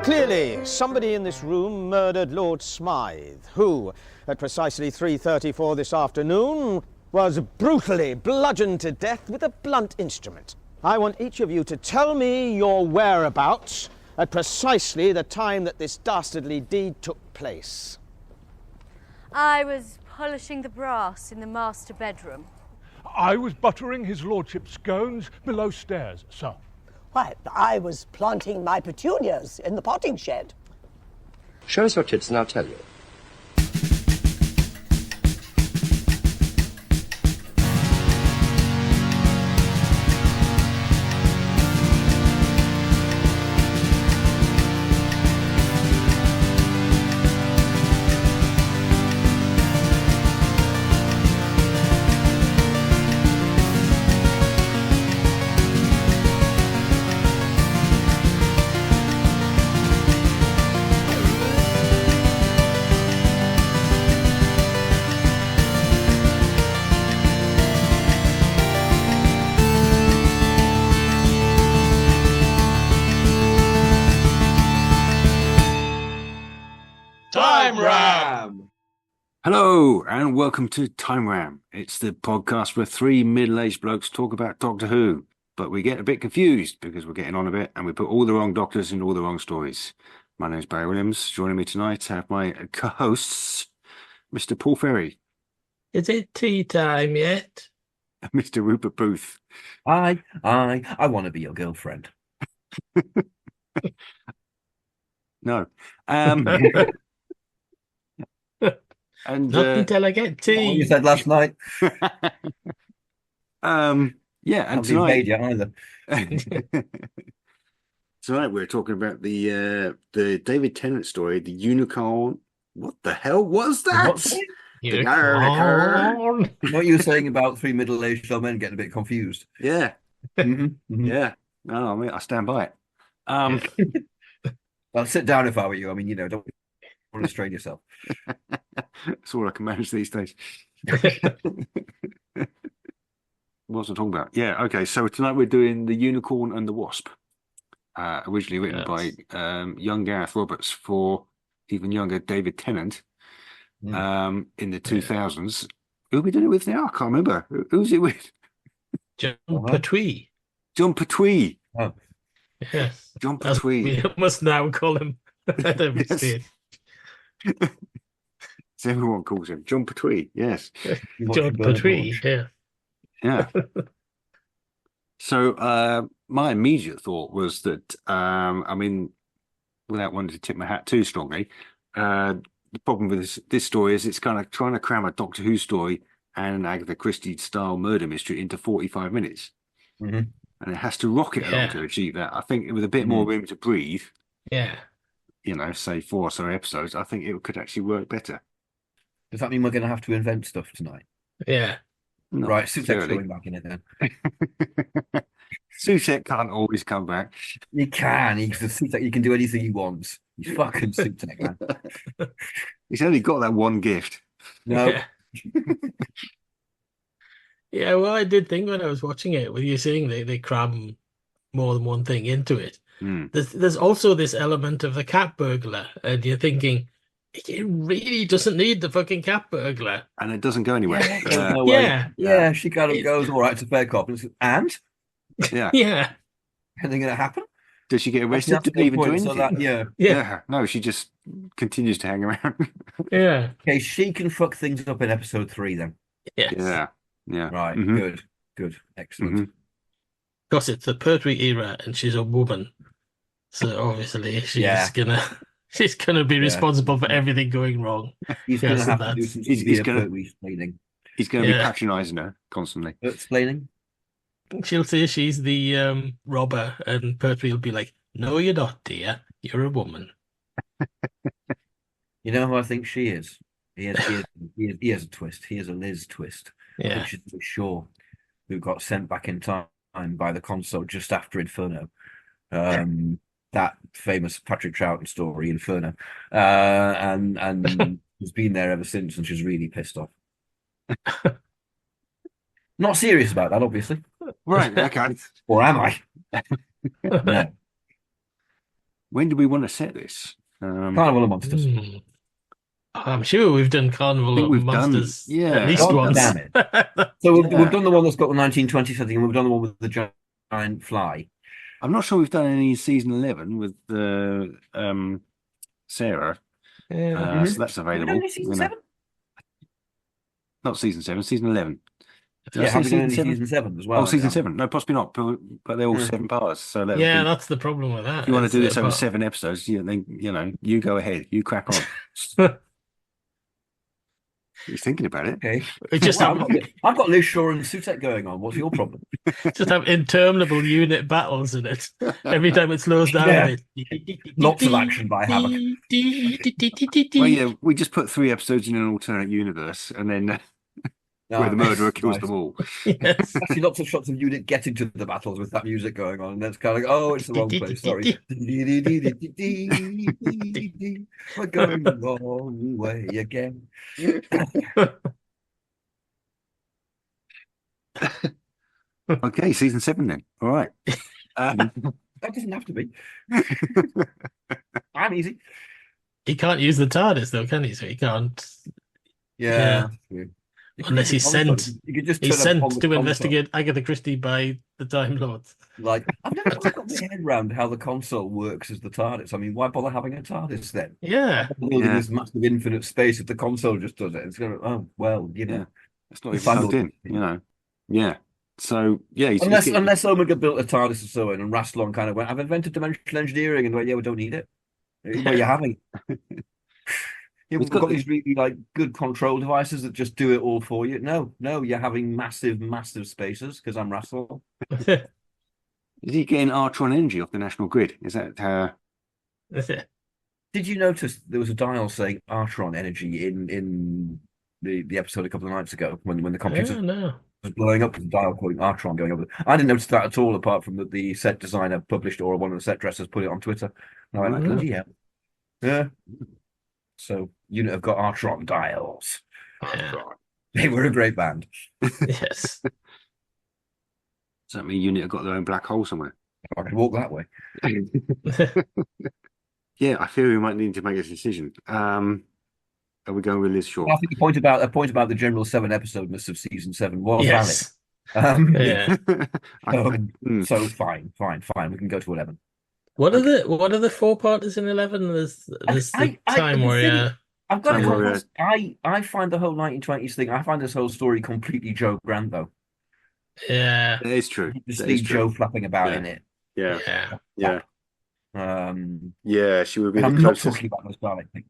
Clearly, somebody in this room murdered Lord Smythe, who, at precisely 3:34 this afternoon, was brutally bludgeoned to death with a blunt instrument. I want each of you to tell me your whereabouts at precisely the time that this dastardly deed took place. I was polishing the brass in the master bedroom. I was buttering his lordship's scones below stairs, sir. Why, I was planting my petunias in the potting shed. Show us your tits and I'll tell you. Hello and welcome to Time Ram. It's the podcast where three middle-aged blokes talk about Doctor Who, but we get a bit confused because we're getting on a bit and we put all the wrong doctors in all the wrong stories. My name's Barry Williams. Joining me tonight have my co-hosts, Mr. Paul Ferry. Is it tea time yet? Mr. Rupert Booth. I want to be your girlfriend. No. And Not until I get tea. What you said last night. And tonight, either. Tonight we're talking about the David Tennant story, the unicorn. What the hell was that? Unicorn. What you were saying about three middle-aged old men getting a bit confused. Yeah. Mm-hmm. Yeah. No, I mean, I stand by it. Well, sit down if I were you. I mean, don't want to strain yourself. That's all I can manage these days. What was I talking about? Yeah, okay. So tonight we're doing The Unicorn and the Wasp, originally written by young Gareth Roberts for even younger David Tennant in the 2000s. Who are we doing it with now? I can't remember. Who's it with? Jon Pertwee. Jon Pertwee. Oh. Yes. Jon Pertwee. We must now call him. I don't understand. So everyone calls him Jon Pertwee. Yes. Jon Pertwee. Yeah. Yeah. So my immediate thought was that, I mean, without wanting to tip my hat too strongly, the problem with this story is it's kind of trying to cram a Doctor Who story and an Agatha Christie style murder mystery into 45 minutes. Mm-hmm. And it has to rocket along to achieve that. I think with a bit more room to breathe, say 4 or so episodes, I think it could actually work better. Does that mean we're going to have to invent stuff tonight? Yeah. Not right, Sutek's going back in it then. Sutek can't always come back. He can. He can do anything he wants. He's fucking Sutek, man. He's only got that one gift. No. Yeah. Yeah, well, I did think when I was watching it, with you saying they cram more than one thing into it. There's also this element of the cat burglar, and you're thinking, it really doesn't need the fucking cat burglar. And it doesn't go anywhere. Yeah, she kind of goes, all right, it's a fair cop. And? Yeah. Yeah. Anything going to happen? Does she get arrested? Didn't even do anything. Yeah. No, she just continues to hang around. Yeah. Okay, she can fuck things up in episode 3 then. Yes. Yeah. Right, good. Excellent. Of course, it's the Pertwee era, and she's a woman. So obviously she's gonna be responsible for everything going wrong. He's going to have to do some explaining. He's going to be patronising her constantly. Explaining? She'll say she's the robber, and Pertwee will be like, "No, you're not, dear. You're a woman." You know who I think she is? He has a twist. He has a Liz twist. Yeah. Which is Shaw, who got sent back in time by the console just after Inferno. That famous Patrick Troughton story, Inferno. And has been there ever since, and she's really pissed off. Not serious about that, obviously. Right, okay. Or am I? No. When do we want to set this? Carnival of Monsters. I'm sure we've done Carnival think of we've done- Monsters yeah. at least God once. damn it. So we've Yeah. done the one that's got the 1920 setting, and we've done the one with the giant fly. I'm not sure we've done any season 11 with Sarah. Yeah. So that's Have we available. done any season 7? Not season 7, season 11. Did I Yeah, say have we done any seven? season 7 as well? Oh, season Yeah. 7. No, possibly not. But they're all 7 parts. So that would Yeah, be, that's the problem with that. if you want to is do this over apart- 7 episodes, then you go ahead. You crack on. He's thinking about it. Okay. We just Well, have I've got Liz Shaw and Sutek going on. What's your problem? just have interminable unit battles in it. Every time it slows down Yeah. a bit. Lots of action by Havoc. Well, yeah, we just put 3 episodes in an alternate universe, and then where the murderer kills them all. Yes. Actually, lots of shots of Unit getting to the battles with that music going on, and that's kind of like, oh, it's the wrong place. Sorry. We're going the wrong way again. Okay, season 7 then. All right. That doesn't have to be. I'm easy. He can't use the TARDIS though, can he? So he can't. Yeah. Unless he's sent. You could just He's turn up on sent the to console. investigate Agatha Christie by the Time Lords. Like, I've never quite got my head around how the console works as the TARDIS. I mean, why bother having a TARDIS then? Yeah. Building this massive infinite space if the console just does it. It's going to, oh, well, Yeah. It's not even Bundled. plugged in, Yeah. So, yeah. Unless Omega built a TARDIS or so and Rassilon kind of went, I've invented dimensional engineering, and went, yeah, we don't need it. Well, you're having it. Yeah, we've got these really good control devices that just do it all for you. No, you're having massive spaces because I'm Rassilon. Is he getting Artron energy off the national grid? Is that Did you notice there was a dial saying Artron energy in the episode a couple of nights ago when the computer was blowing up with the dial calling Artron going over? I didn't notice that at all, apart from that the set designer published or one of the set dressers put it on Twitter. And I went, bloody hell. Yeah. So Unit have got Artron dials. They were a great band. Yes. Does that mean Unit have got their own black hole somewhere? I could walk that way. Yeah, I feel we might need to make a decision. Are we going with Liz Shaw? I think the point about the general 7 episode-ness of season 7 was Yes. valid. Yeah. So fine. We can go to 11. What are the 4-parters in 11? There's the Time Warrior. I've got Time to Warrior. I find the whole 1920s thing. I find this whole story completely Joe Grant, though. Yeah. That is true. You just That see is true. Joe flapping about Yeah. in it. Yeah. Yeah. Yeah, she would be I'm the not closest. talking about those Dalek things.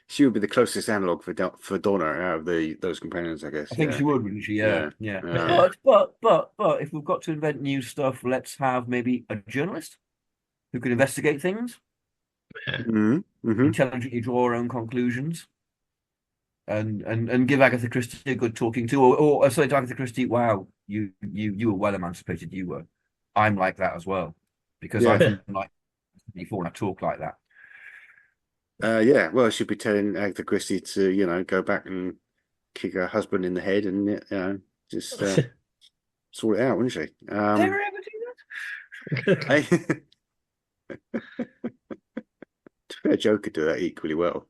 She would be the closest analog for Donna out of those companions, I guess. I think she would, wouldn't she? Yeah. Yeah. But if we've got to invent new stuff, let's have maybe a journalist who can investigate things, intelligently draw her own conclusions, and give Agatha Christie a good talking to, or say to Agatha Christie, "Wow, you were well emancipated. You were. I'm like that as well, because I've been like before and I talk like that." Well, she'd be telling Agatha Christie to, go back and kick her husband in the head and, just sort it out, wouldn't she? Did I ever do that? Joe could do that equally well,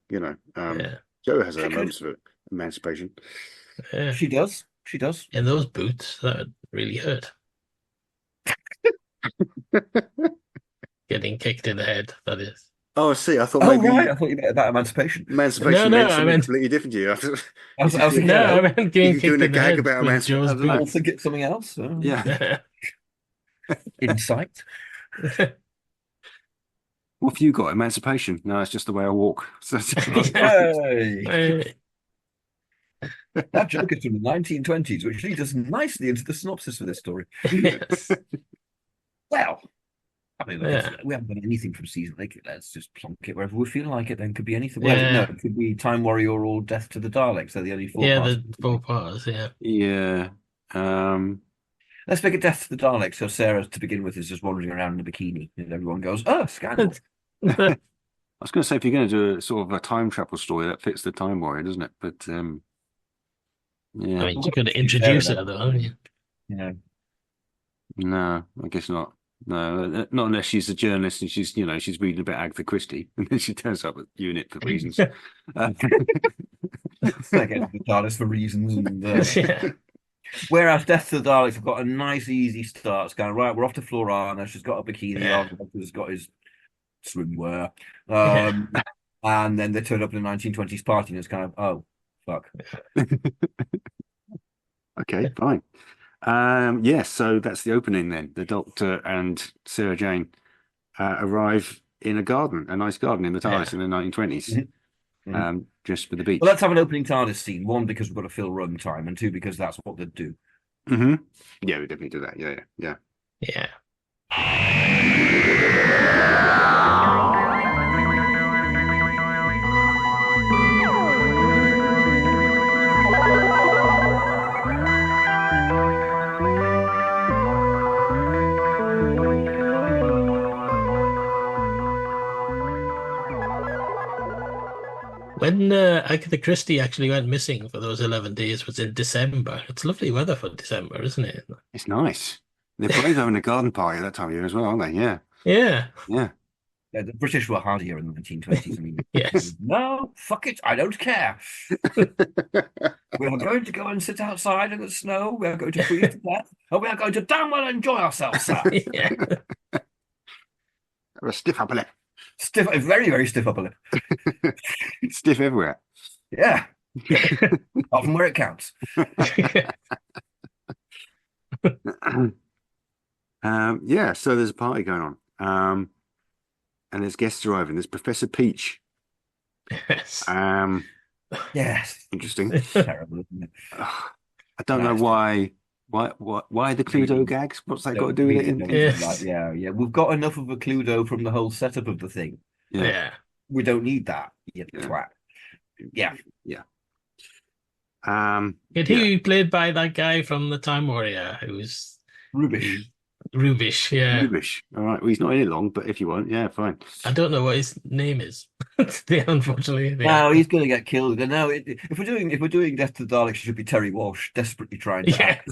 Joe has her moments of emancipation. Yeah. She does. In those boots, that would really hurt. Getting kicked in the head, that is. Oh, I see. I thought Oh, maybe right. I thought you meant about emancipation. emancipation No, meant I something meant- completely different to you. I was thinking, No, I meant getting You're kicked doing a in the gag head about with Joe's I don't know. I'll boots. think it's something else. Yeah. Insight. What have you got? Emancipation? No, it's just the way I walk. Hey. That joke is from the 1920s, which leads us nicely into the synopsis for this story. Yes. Well, I mean, Yeah. we haven't done anything from season 8. Let's just plonk it wherever we feel like it. Then could be anything. Yeah. Well, no, it could be Time Warrior or Death to the Daleks. They're the only 4 Yeah, parts. the 4-parters, yeah. Yeah. Let's make it Death to the Daleks. So Sarah, to begin with, is just wandering around in a bikini, and everyone goes, "Oh, scandal!" I was going to say, if you're going to do a sort of a time travel story, that fits the Time Warrior, doesn't it? But yeah. I mean, you're going to introduce it, though, aren't you? You know, No, I guess not. No, not unless she's a journalist and she's reading about Agatha Christie, and then she turns up at unit for reasons. I guess the TARDIS for reasons. And, Yeah. whereas Death to the Daleks have got a nice, easy start. It's kind of right. We're off to Florana. She's got a bikini Yeah. on. He's got his swimwear. Yeah. And then they turn up in the 1920s party, and it's kind of, oh, fuck. Okay, fine. Yes, so that's the opening then. The Doctor and Sarah Jane arrive in a garden, a nice garden in the TARDIS in the 1920s, just for the beach. Well, let's have an opening TARDIS scene. One, because we've got to fill run time, and two, because that's what they do. Mm-hmm. Yeah, we definitely do that. Yeah. Yeah. When Agatha Christie actually went missing for those 11 days was in December. It's lovely weather for December, isn't it? It's nice. They're brave having a garden party that time of year as well, aren't they? Yeah. Yeah. Yeah. Yeah, the British were hardier in the 1920s. I mean, Yes. no, fuck it, I don't care. We are going to go and sit outside in the snow. We are going to freeze to death, and we are going to damn well enjoy ourselves, sir. Yeah. Have a stiff upper lip. Stiff, very, very stiff upper lip. Stiff everywhere. Yeah. Apart from where it counts. Yeah, so there's a party going on. And there's guests arriving. There's Professor Peach. Yes. Yes. Interesting. Terrible, isn't it? I don't know why the Cluedo gags? What's that got to do with it? Yes. Yeah. We've got enough of a Cluedo from the whole setup of the thing. Yeah. We don't need that. You twat. Yeah. He played by that guy from the Time Warrior who's Rubbish. Rubish, yeah. Rubish. All right. Well, he's not in it long, but if you want, yeah, fine. I don't know what his name is. Unfortunately. No, he's going to get killed. No, if we're doing Death to the Daleks, it should be Terry Walsh desperately trying to act.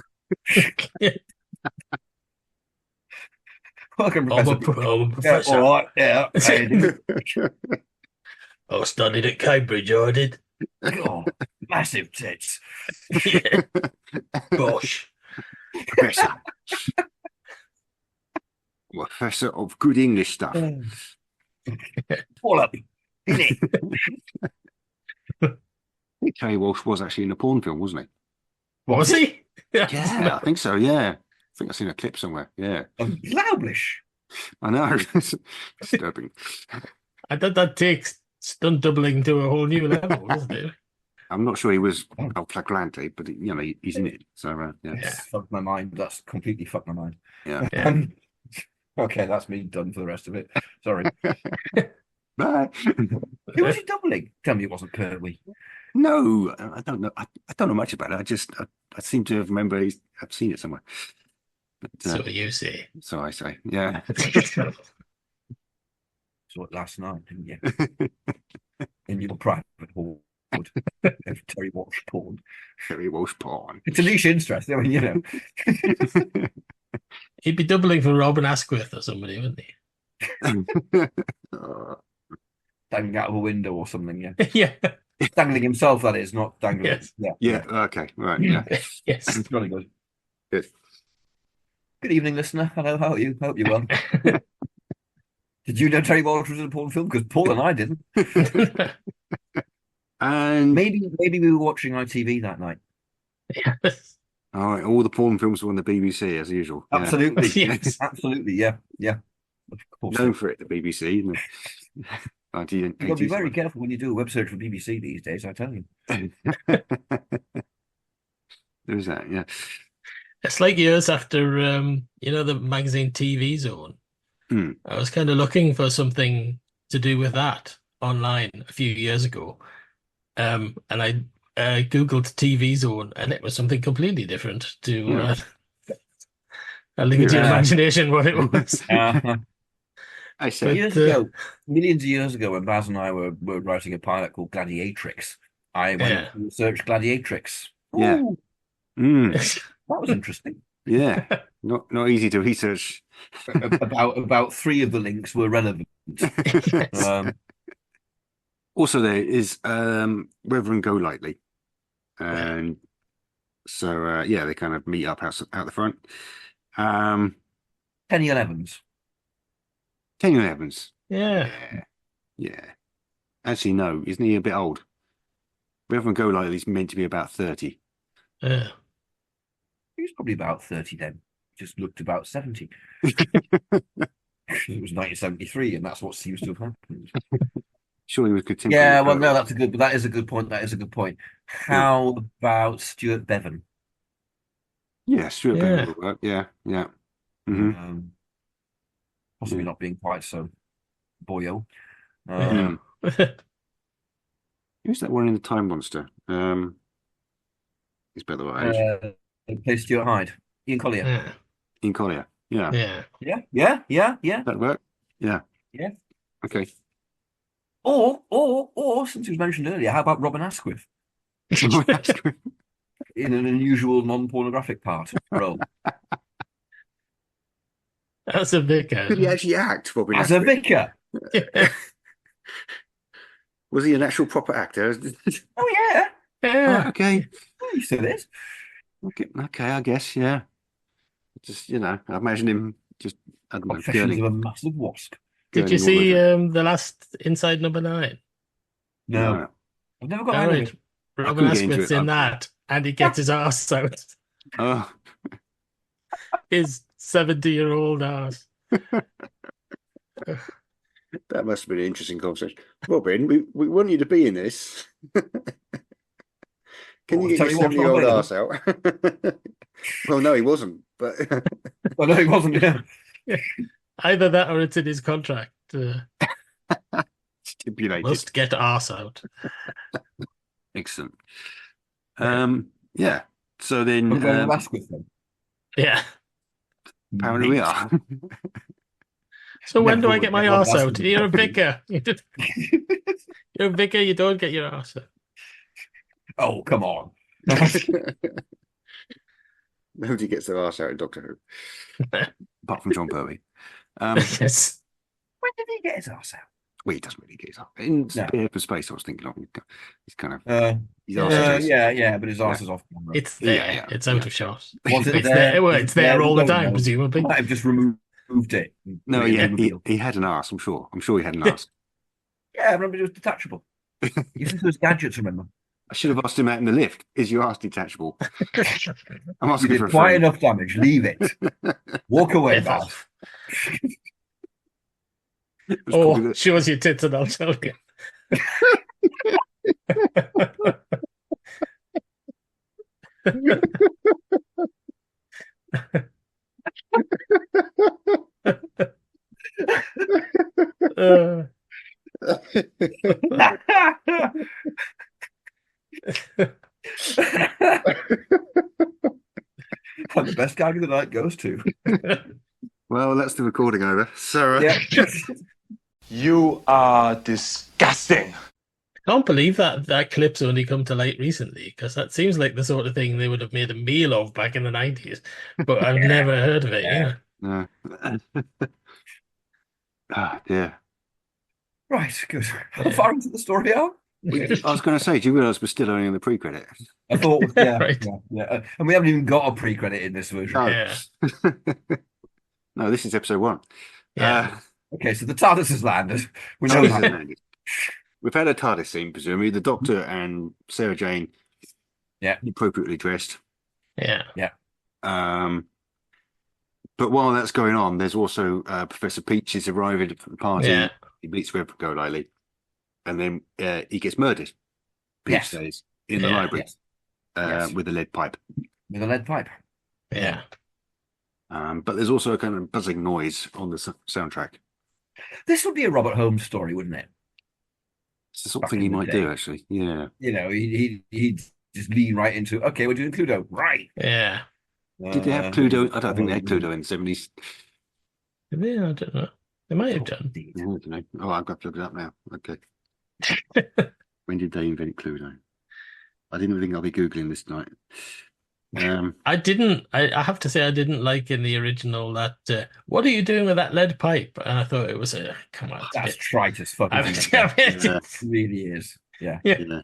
Welcome, I'm Professor. a professor. Yeah, all right. Yeah. I studied at Cambridge, I did. Oh, massive tits. Yeah. Bosh. Professor. Professor of good English stuff. Wallop. Isn't I think Terry Walsh was actually in a porn film, wasn't he? Was he? Yeah, I think so, yeah. I think I've seen a clip somewhere, yeah. Loublish. I know. Disturbing. I thought that takes stunt doubling to a whole new level, doesn't it? I'm not sure he was El Flagrante, but he's in it. So yeah. Fucked my mind. That's completely fucked my mind. Yeah. Okay, that's me done for the rest of it. Sorry. Bye. Who was he doubling? Tell me it wasn't Pertwee. No, I don't know. I don't know much about it. I seem to have I've seen it somewhere. But, So you say. So I say, yeah. Saw it last night, didn't you? In your private hall. Terry Walsh porn. Terry Walsh porn. It's a niche interest. I mean, He'd be doubling for Robin Asquith or somebody, wouldn't he? Dangling out of a window or something, yeah. Yeah. Dangling himself, that is, not dangling. Yes. Yeah, okay, right, yeah. Yes. It's really good. Good. Good evening, listener. Hello, how are you? Hope you're well. Did you know Terry Walsh was in a porn film? Because Paul and I didn't. And maybe we were watching ITV that night. Yes. all right, all the porn films were on the BBC as usual. Yeah. Absolutely. Yes. Absolutely, yeah. Of course. Known for it, the BBC. Isn't it? You've got to be very careful when you do a web search for BBC these days, I tell you. There's that, yeah. It's like years after, the magazine TV Zone. I was kind of looking for something to do with that online a few years ago. And I Googled TV Zone, and it was something completely different to I'll leave it to your imagination what it was. I say years ago, millions of years ago, when Baz and I were writing a pilot called Gladiatrix, I went to research Gladiatrix. Yeah. That was interesting. Yeah, not easy to research. About three of the links were relevant. Um, Also, there is Reverend Golightly, and so yeah, they kind of meet up out the front. Penny Evans. Kenyon Evans, Yeah. yeah. Actually, no, isn't he a bit old? Reverend Golightly's meant to be about 30. Yeah. He was probably about 30 then. Just looked about 70. It was 1973, and that's what seems to have happened. Surely with contemporary. Yeah, well, no, that is a good point. That is a good point. How about Stuart Bevan? Yeah, Stuart Yeah. Bevan will work. Yeah. Mm-hmm. Possibly not being quite so boyo. Yeah. Who's that one in the Time Monster? He's better than age. Plays Stuart Hyde. Ian Collier. Yeah. Ian Collier. Yeah. Yeah. Yeah. That work? Yeah. Yeah. Okay. Or since it was mentioned earlier, how about Robin Asquith in an unusual non-pornographic role? That's a vicar. Did he actually act, Robin As a Asquith? vicar. Was he an actual proper actor? Oh, yeah. Yeah. Oh, okay. He still is. Okay, I guess, yeah. Just, I imagine him just, I don't know, Confessions of a Massive Wasp. Did you gurning all see over. the last Inside Number 9? No. I've never got All around right. it. Robin couldn't get into Asquith's it. in that, and he gets his arse out. Oh, His 70-year-old arse. that must have been an interesting conversation. Robin, we want you to be in this. Can you get your tell you what, 70-year-old not arse out? Well, no, he wasn't, but Well, no, he wasn't. Yeah. Either that or it's in his contract. stipulated. Must get arse out. Excellent. Yeah. So then, We're going with Asquith then. Yeah. apparently we are. So when do Never I get would my get Rob arse out? Asquith. You're a vicar. You're a vicar, you don't get your arse out. Oh, come on. Nobody gets their arse out in Doctor Who, apart from Jon Pertwee. Yes. When did he get his arse out? Well, he doesn't really get his arse in No. Spear for Space. I was thinking of. He's kind of. His Yeah. arse is- Yeah, but his arse is off camera. It's there. Yeah, yeah. It's out of shot. Was it It's there? there. Well, it's there all the time, No. presumably. Might have just removed it. No, Put it in yeah, the reveal. he had an arse. I'm sure he had an arse. Yeah, I remember it was detachable. You think those gadgets, remember? I should have asked him out in the lift. Is your arse detachable? I'm You asking for did a quite friend. enough damage. Leave it. Walk away, F Bob. off. It was probably Oh, the- shows your tits and I'll tell you. Uh, And the best gag of the night goes to. Well, that's the recording over. So, Yeah. You are disgusting. can't believe that clip's only come to light recently, because that seems like the sort of thing they would have made a meal of back in the 90s. But I've never heard of it. Yeah. no. Ah, dear. Right, good. How far into the story are we? I was going to say, do you realise we're still only in the pre-credit? I thought, yeah, Right. yeah. And we haven't even got a pre-credit in this version. No. Yeah. No, this is episode 1. Yeah. Okay, so the TARDIS has landed. We know TARDIS that. has landed. We've had a TARDIS scene, presumably. The Doctor and Sarah Jane, appropriately dressed. Yeah. But while that's going on, there's also Professor Peaches arriving at the party. Yeah. He meets Reverend Golightly, and then he gets murdered. Peach Yes. says in the Yeah. library Yes. with a lead pipe. With a lead pipe. Yeah. But there's also a kind of buzzing noise on the soundtrack. This would be a Robert Holmes story, wouldn't it? It's the sort of Back thing he in the might day. do, actually. Yeah. You know, he'd just lean right into, okay, we're doing Cluedo. Right. Yeah. Did they have Cluedo? I don't think they had Cluedo in the 70s. Yeah, I don't know. They might have done. Yeah, I don't know. Oh, I've got to look it up now. Okay. When did they invent Cluedo? I didn't think I'll be Googling this tonight. I didn't. I have to say, I didn't like in the original that. What are you doing with that lead pipe? And I thought it was a come on. That's trite as fuck. I Isn't mean, it? yeah. It really is. Yeah. Yeah.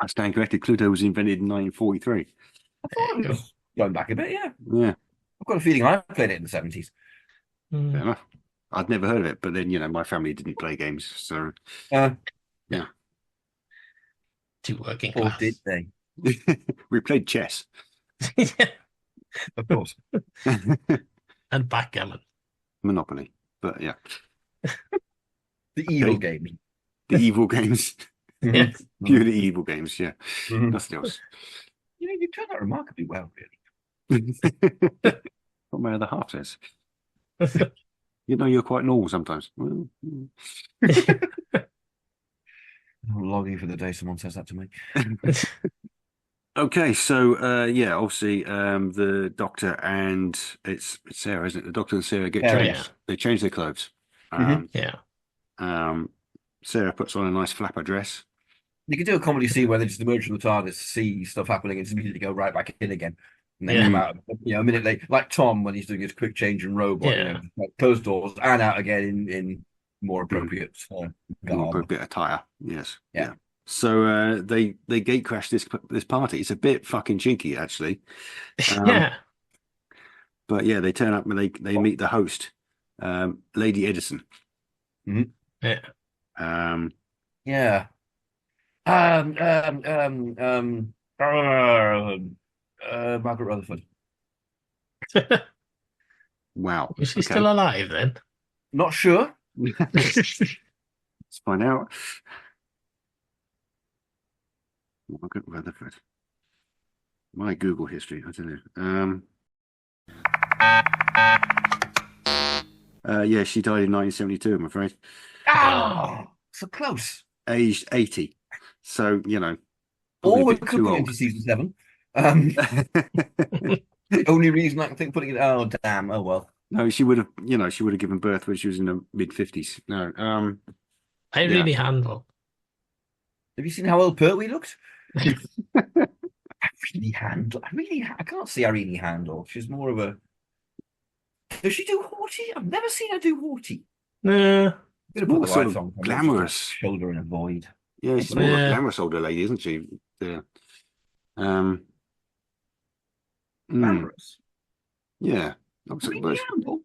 I stand corrected. Cluedo was invented in 1943. I thought it was going back a bit. Yeah. Yeah, I've got a feeling I played it in the 70s. fair enough. I'd never heard of it, but then my family didn't play games, so Yeah. Too working Or class. did they? we played chess. Of course. And backgammon. Monopoly, but yeah, The evil Okay. game. the evil games, Yeah. purely evil games. Yeah, Mhm. nothing else. You turned out remarkably well, really. What my other half says. You're quite normal sometimes. Well, I'm longing for the day someone says that to me. okay, so obviously the Doctor and it's Sarah, isn't it? The Doctor and Sarah get Sarah, changed. yeah. They change their clothes. Yeah. Sarah puts on a nice flapper dress. You could do a comedy scene where they just emerge from the TARDIS, see stuff happening, and just immediately go right back in again. And then Yeah. come out, a minute late, like Tom when he's doing his quick change in robot, Yeah. like close doors and out again in more appropriate More garb. appropriate attire. Yes. Yeah. So they gate crash this party. It's a bit fucking cheeky, actually. Yeah. But yeah, they turn up and they meet the host, Lady Edison. Yeah. Yeah. Margaret Rutherford. Wow. Was she Okay. still alive then? Not sure. Let's find out. Margaret Rutherford. My Google history, I don't know. Yeah, she died in 1972, I'm afraid. Oh, so close. Aged 80. So, Or probably a we bit could too put it old. into season 7. The only reason I can think putting it. Oh damn! Oh well. No, she would have given birth when she was in the mid-50s. No. Irene Handel. Have you seen how old Pertwee looked? Irene Handel. I can't see Irene Handel. She's more of a. Does she do haughty? I've never seen her do haughty. No. Gonna More put the sort lights of on. glamorous. Shoulder in a void. Yeah, she's more of a Yeah. glamorous older lady, isn't she? Yeah. Glamorous. Yeah. Irene Handel.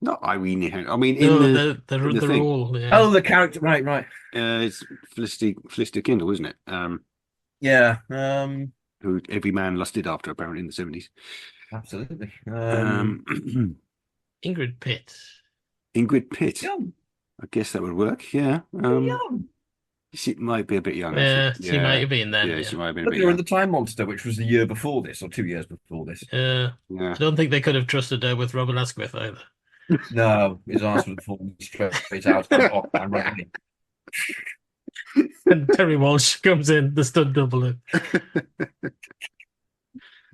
Not Irene Handel. I mean, No, in the thing. role. Yeah. Oh, the character. Right. It's Felicity Kindle, isn't it? Yeah. Who every man lusted after, apparently, in the 70s. Absolutely. Ingrid Pitt. Ingrid Pitt. Young. I guess that would work. Yeah. Young. She might be a bit young. Yeah, actually. she might have been then. Yeah, Yeah. she might have been a Look, bit they were in young. the Time Monster, which was the year before this, or 2 years before this. Yeah. I don't think they could have trusted her with Robin Asquith either. No, his ass would have fallen straight out and running. And Terry Walsh comes in, the stunt double.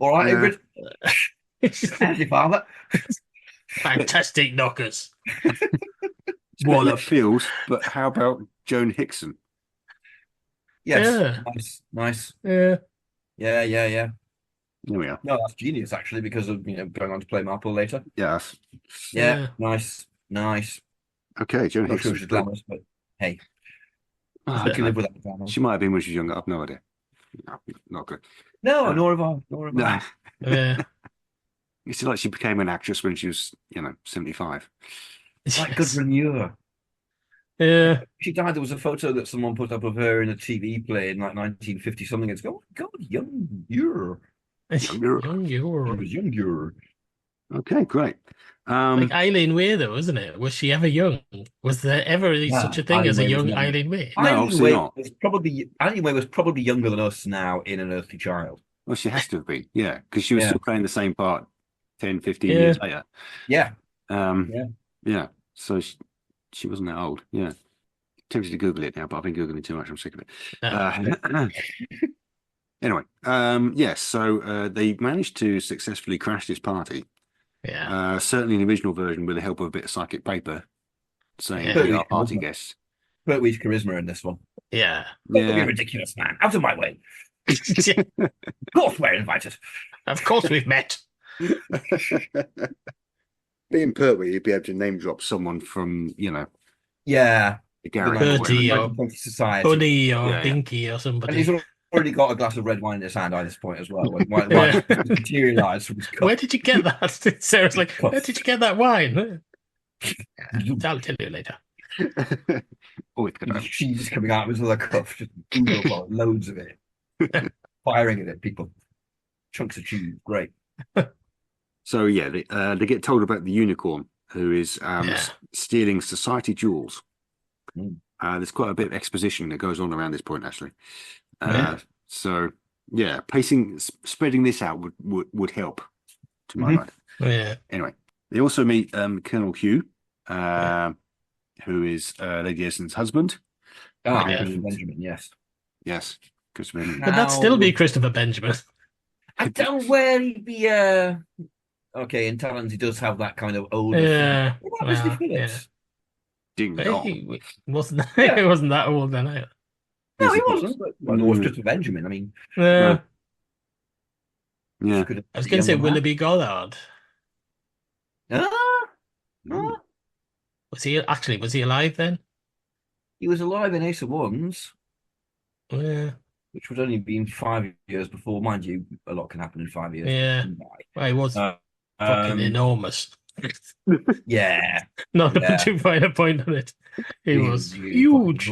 All right, Yeah. Ingrid. How's your father? Fantastic knockers. Wallop feels, but how about Joan Hickson? Yes. Yeah. Nice. Yeah. Yeah. There we are. No, that's genius actually, because of going on to play Marple later. Yes. Yeah. Nice. Okay, Joan Not sure Hickson. she's glamorous, but hey, Ah, I can live with that glamour. she might have been when she was younger. I've no idea. No, not good. No, nor have I. Nor have No. I. Yeah. It's like she became an actress when she was, 75. Like good renewal. Yeah. She died. There was a photo that someone put up of her in a TV play in like 1950 something. It's oh God, young. Young She Euro. was younger. Okay, great. Like Eileen Weir, though, isn't it? Was she ever young? Was there ever such a thing Eileen as a Weir was young young. Eileen Weir? No, obviously not. Eileen Way was probably younger than us now in An Earthly Child. Well, she has to have been, yeah, because she was Yeah. still playing the same part 10, 15 Yeah. years later. Yeah. Yeah. So she wasn't that old. Yeah. Tempted to Google it now, but I've been Googling too much. I'm sick of it. Anyway, yes. So they managed to successfully crash this party. Yeah. Certainly in the original version, with the help of a bit of psychic paper saying Yeah. we are party guests. Pertwee's charisma in this one. Yeah. Don't be ridiculous, man. Out of my way. Of course we're invited. Of course we've met. Being Pertwee, you'd be able to name drop someone from, Yeah. the garage. Bertie or 1920 society. Buddy or Yeah. Dinky or And somebody. he's already got a glass of red wine in his hand by this point as well. When Yeah. materialised from his cup. Where did you get that? Sarah's like, where did you get that wine? I'll tell you later. Oh, it's gonna Cheese coming out of his other cup, just loads of it, firing at it. People, chunks of cheese, great. So yeah, they get told about the unicorn who is stealing society jewels. There's quite a bit of exposition that goes on around this point, actually. So yeah, spreading this out would help, to my mind. Yeah. Anyway, they also meet Colonel Hugh, who is Lady Esmond's husband. Benjamin, yes. Yes, Christopher. Could that still be Christopher Benjamin? I don't know where he'd be. Okay, in Tennant he does have that kind of older. Yeah. What was the Phillips? Ding dong. He wasn't that old then either. No, he wasn't. Well, it was just a Benjamin. I mean, Yeah. I was going to say Willoughby Goddard. Was he alive then? He was alive in Ace of Wands, Yeah. which would only been 5 years before. Mind you, a lot can happen in 5 years. Yeah. Well, he was fucking enormous. Yeah. Not to put too fine a point on it. He was huge.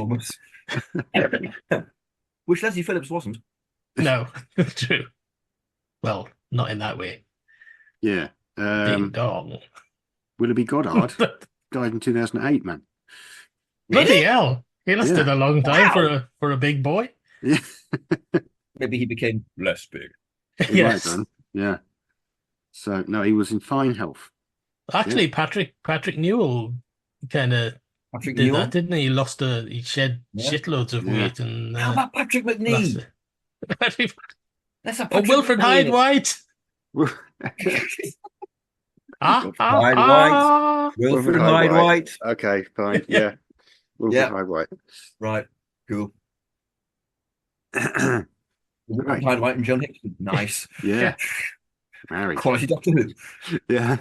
Which Leslie Phillips wasn't. No, true. Well, not in that way. Yeah. Ding dong. Willoughby Goddard died in 2008, man. Bloody hell! He lasted a long time for a big boy. Yeah. Maybe he became less big. He might have done. Yeah. So no, he was in fine health. Actually, Patrick Newell kind of did that, didn't he? He shed shitloads of weight. And how about Patrick McNee? That's a Wilfred Hyde White. Wilfred Hyde White. Okay, fine. Yeah. Wilfred Hyde White. Right. Cool. Wilfred Hyde White and John Hickson. Nice. Yeah. Married. Quality Doctor Who. Yeah.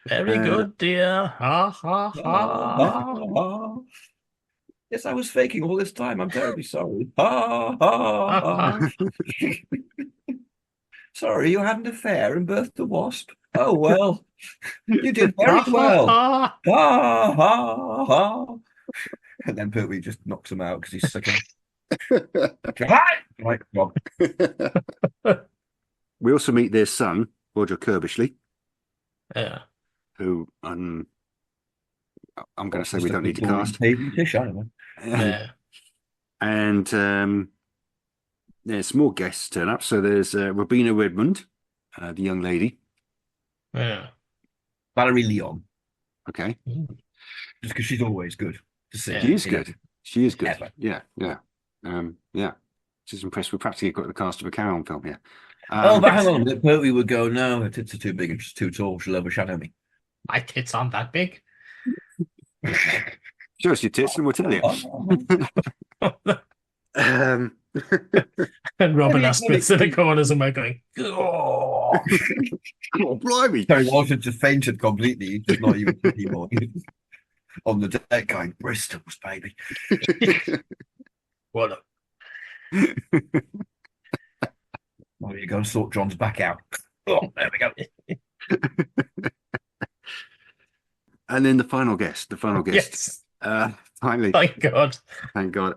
Very good, dear. Ha ha ha. Yes, I was faking all this time. I'm terribly sorry. Ha ha ha. Sorry, you had an affair and birthed a wasp. Oh well, you did very well. Ha ha ha. And then Pertwee just knocks him out because he's sick of right, Rob. We also meet their son, Roger Kirbishley. Yeah. Who I'm going to say we don't need to cast. Yeah. And there's more guests turn up. So there's Robina Redmond, the young lady. Yeah. Valerie Leon. Okay. Just because she's always good to see. She is good. She is good. Ever. Yeah. Yeah. She's impressed. We've practically got the cast of a Cow on film here. But hang on. Pertwee would go, no, her tits are too big and she's too tall. She'll overshadow me. My tits aren't that big. Show us your tits and we'll tell you. And Robin Aspin's in the corner somewhere going, oh, blimey. Terry Walton just fainted completely. He's just not even anymore. On the deck going, Bristol's, baby. Wallop. Oh, you go and sort John's back out. Oh, there we go. And then the final guest. Yes. Finally. Thank God.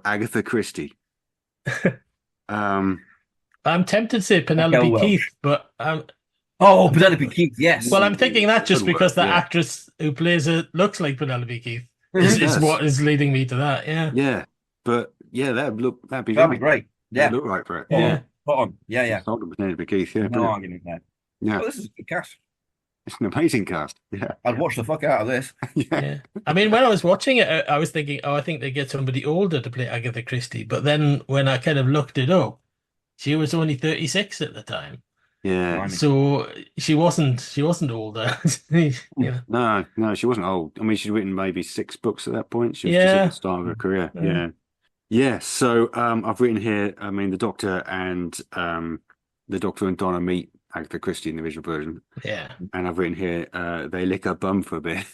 Agatha Christie. I'm tempted to say Penelope Keith, but Penelope Keith, yes. Well, I'm thinking that just because the actress who plays it looks like Penelope Keith is what is leading me to that. Yeah. Yeah, but that'd be great. Yeah, that'd look right for it. Yeah. On. Yeah. Penelope Keith. Yeah. No argument there. Yeah. Oh, this is a good cast. It's an amazing cast. Yeah. I'd watch the fuck out of this. Yeah. I mean, when I was watching it, I was thinking, I think they get somebody older to play Agatha Christie. But then when I kind of looked it up, she was only 36 at the time. Yeah. So she wasn't older. No, she wasn't old. I mean, she'd written maybe 6 books at that point. She was just at the start of her career. Yeah. Yeah, so I've written here, I mean, the Doctor and Donna meet Agatha Christie in the original version. Yeah. And I've written here, they lick her bum for a bit.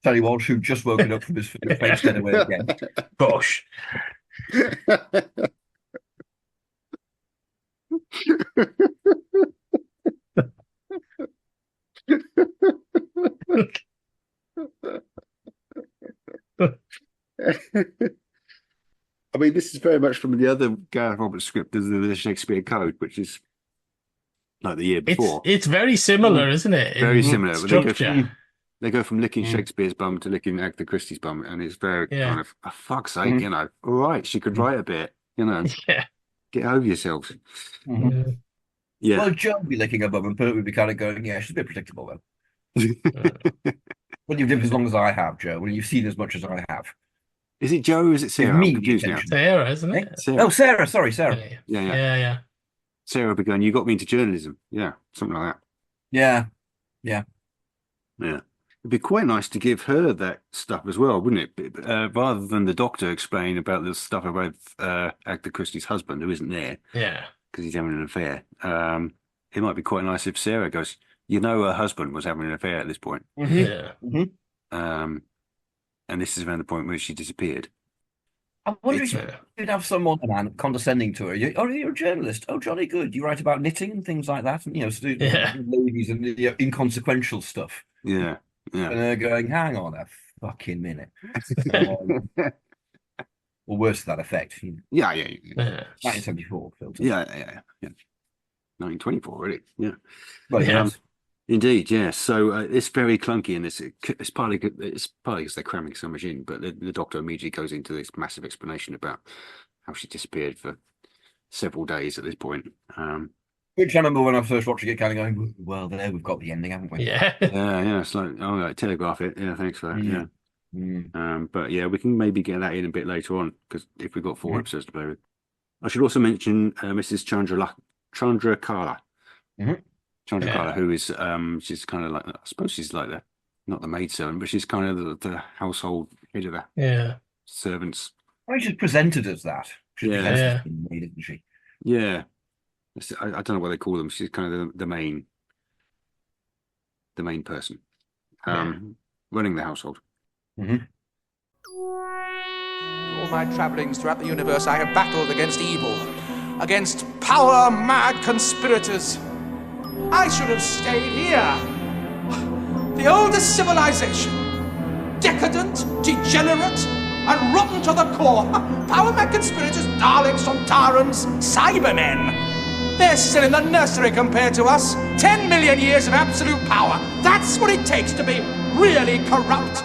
Teddy Walsh, who'd just woken up from his face dead away again. Bosh. I mean, this is very much from the other Gareth Roberts script, the Shakespeare Code, which is like the year before. It's very similar, isn't it? Very similar. Structure. They go from licking Shakespeare's bum to licking Agatha Christie's bum, and it's very kind of, for fuck's sake, you know, all right, she could write a bit, you know. Yeah. Get over yourselves. Yeah. Well, Joe would be licking her bum and Pertwee would be kind of going, yeah, she's a bit predictable, though. Well, you've lived as long as I have, Joe. Well, you've seen as much as I have. Is it Joe or is it Sarah? Me, I'm confused now. Sarah, isn't it? Sarah. Oh, Sarah. Sorry, Sarah. Yeah. Sarah would be going, you got me into journalism. Yeah, something like that. Yeah. It'd be quite nice to give her that stuff as well, wouldn't it? Rather than the Doctor explain about the stuff about Agatha Christie's husband who isn't there. Yeah. Because he's having an affair. It might be quite nice if Sarah goes, you know, her husband was having an affair at this point. And this is around the point where she disappeared. I wonder if you'd have someone condescending to her. You're a journalist. Oh, jolly good. You write about knitting and things like that, and ladies and inconsequential stuff. Yeah. And they're going, hang on a fucking minute. Or worse to that effect. Yeah. 1974 filter. Yeah. 1924, really. Yeah. Well, yes. Indeed, yes. So it's very clunky, and it's partly because they're cramming so much in. But the Doctor immediately goes into this massive explanation about how she disappeared for several days at this point. Which I remember when I was first watching it, kind of going, "Well, there we've got the ending, haven't we?" Yeah. It's like, oh, like, telegraph it. Yeah, thanks for that. Yeah. But yeah, we can maybe get that in a bit later on because if we've got 4 episodes to play with. I should also mention Mrs. Chandrakala. Chandrakala, who is she's kind of like, I suppose she's like not the maidservant, but she's kind of the household head of the servants. I mean, she's presented as that. She's presented as the maid, isn't she? Yeah. I don't know what they call them. She's kind of the main person running the household. All my travellings throughout the universe, I have battled against evil, against power-mad conspirators. I should have stayed here. The oldest civilization. Decadent, degenerate, and rotten to the core. Power-mad conspirators, Daleks, Sontarans, Cybermen. They're still in the nursery compared to us. 10 million years of absolute power. That's what it takes to be really corrupt.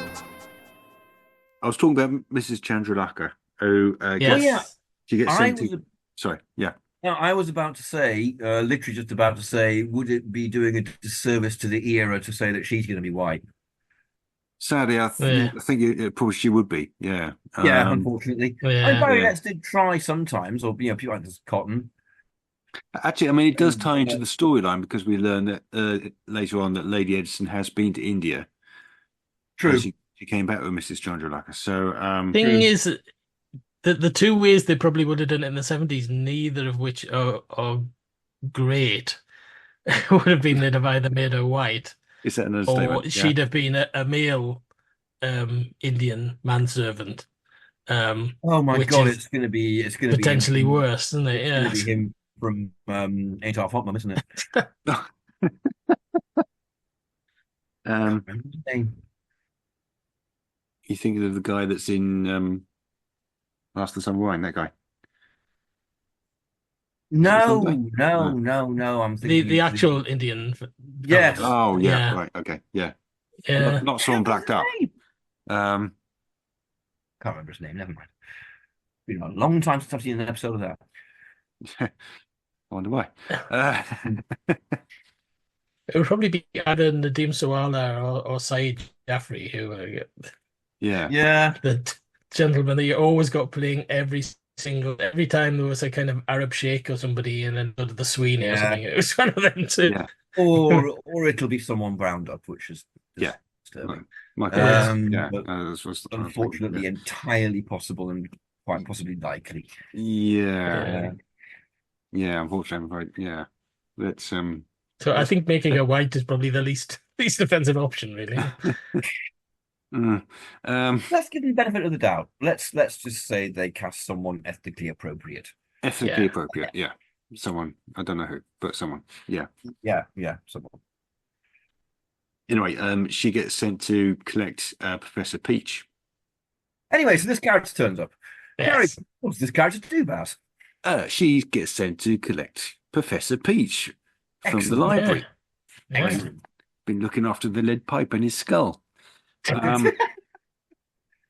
I was talking about Mrs. Chandrakala, who she gets sent to... Sorry, yeah. No, I was about to say, literally just about to say, would it be doing a disservice to the era to say that she's going to be white? Sadly, I think it probably she would be. Yeah. Unfortunately. Baronets did try sometimes, or people like this Cotton. Actually, I mean, it does tie into the storyline because we learn that later on that Lady Edison has been to India. True. She came back with Mrs. Chandrakala. So, thing is, the 2 ways they probably would have done it in the 70s, neither of which are great, would have been they'd have either made her white, is that another statement? Or she'd have been a male Indian manservant. Oh my God, it's going to be potentially worse, isn't it? Yeah, it's going to be him from Ain't Half Hot Mum, isn't it? You thinking of the guy that's in Last of the Summer Wine? That guy? No. I'm thinking the actual Indian. Yes. Oh yeah. Right. Okay. Yeah. Yeah. Not someone blacked up. Can't remember his name. Never mind. Been a long time since I've seen an episode of that. I wonder why. It would probably be Adam Nadeem Sawala or Saeed Jaffrey, who the gentleman that you always got playing every time there was a kind of Arab sheikh or somebody, and then the Sweeney or something. It was one of them too. Yeah. Or it'll be someone browned up, which is disturbing. But unfortunately, entirely possible and quite possibly likely. Yeah. Unfortunately, yeah. That's So I think making her white is probably the least offensive option, really. Let's give them the benefit of the doubt. Let's just say they cast someone ethically appropriate. Ethically appropriate, yeah. Someone, I don't know who, but someone, yeah. Yeah, someone. Anyway, she gets sent to collect Professor Peach. Anyway, so this character turns up. Harry, Yes. what does this character do, Baz? She gets sent to collect Professor Peach from the Excellent. library. Yeah. Excellent. Been looking after the lead pipe in his skull. We're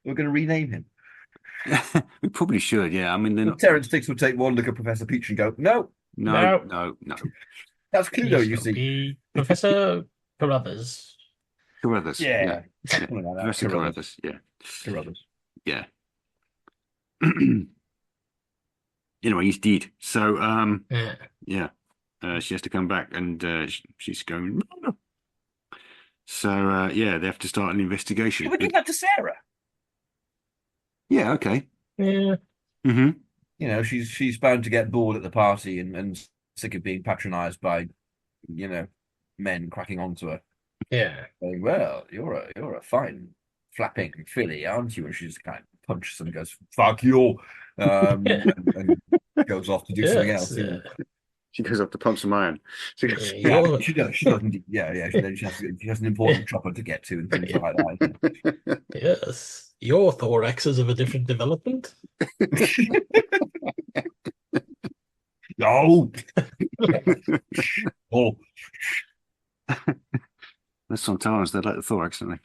going to rename him. We probably should, yeah. I mean, they're not... Terrence Dix would take one look at Professor Peach and go, no. No. That's Cluedo, you see. Be Professor Carruthers. Carruthers. Yeah. Professor Carruthers, yeah. Carruthers. Yeah. Anyway, he's dead. So, she has to come back and she's going... So, they have to start an investigation. Can we give that to Sarah? Yeah, okay. Yeah. Mm-hmm. She's bound to get bored at the party and sick of being patronized by, men cracking onto her. Yeah. Going, well, you're a fine flapping filly, aren't you? And she just kind of punches them and goes, fuck you, and goes off to do something else. She goes up to punch some iron. She does. She doesn't. Yeah. She has an important chopper to get to and things like that. Yes. Your thorax is of a different development. No. Oh. There's sometimes they like the thorax, don't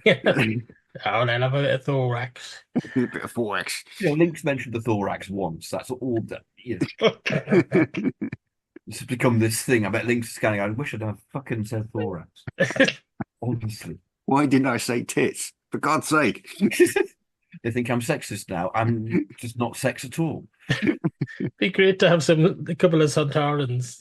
they? Oh, they love a bit of thorax. A bit of thorax. Link's mentioned the thorax once. That's all that. It's become this thing. I bet Link's scanning. I wish I'd have fucking said thorax. Honestly. Why didn't I say tits? For God's sake. They think I'm sexist now. I'm just not sex at all. Be great to have a couple of Santarans,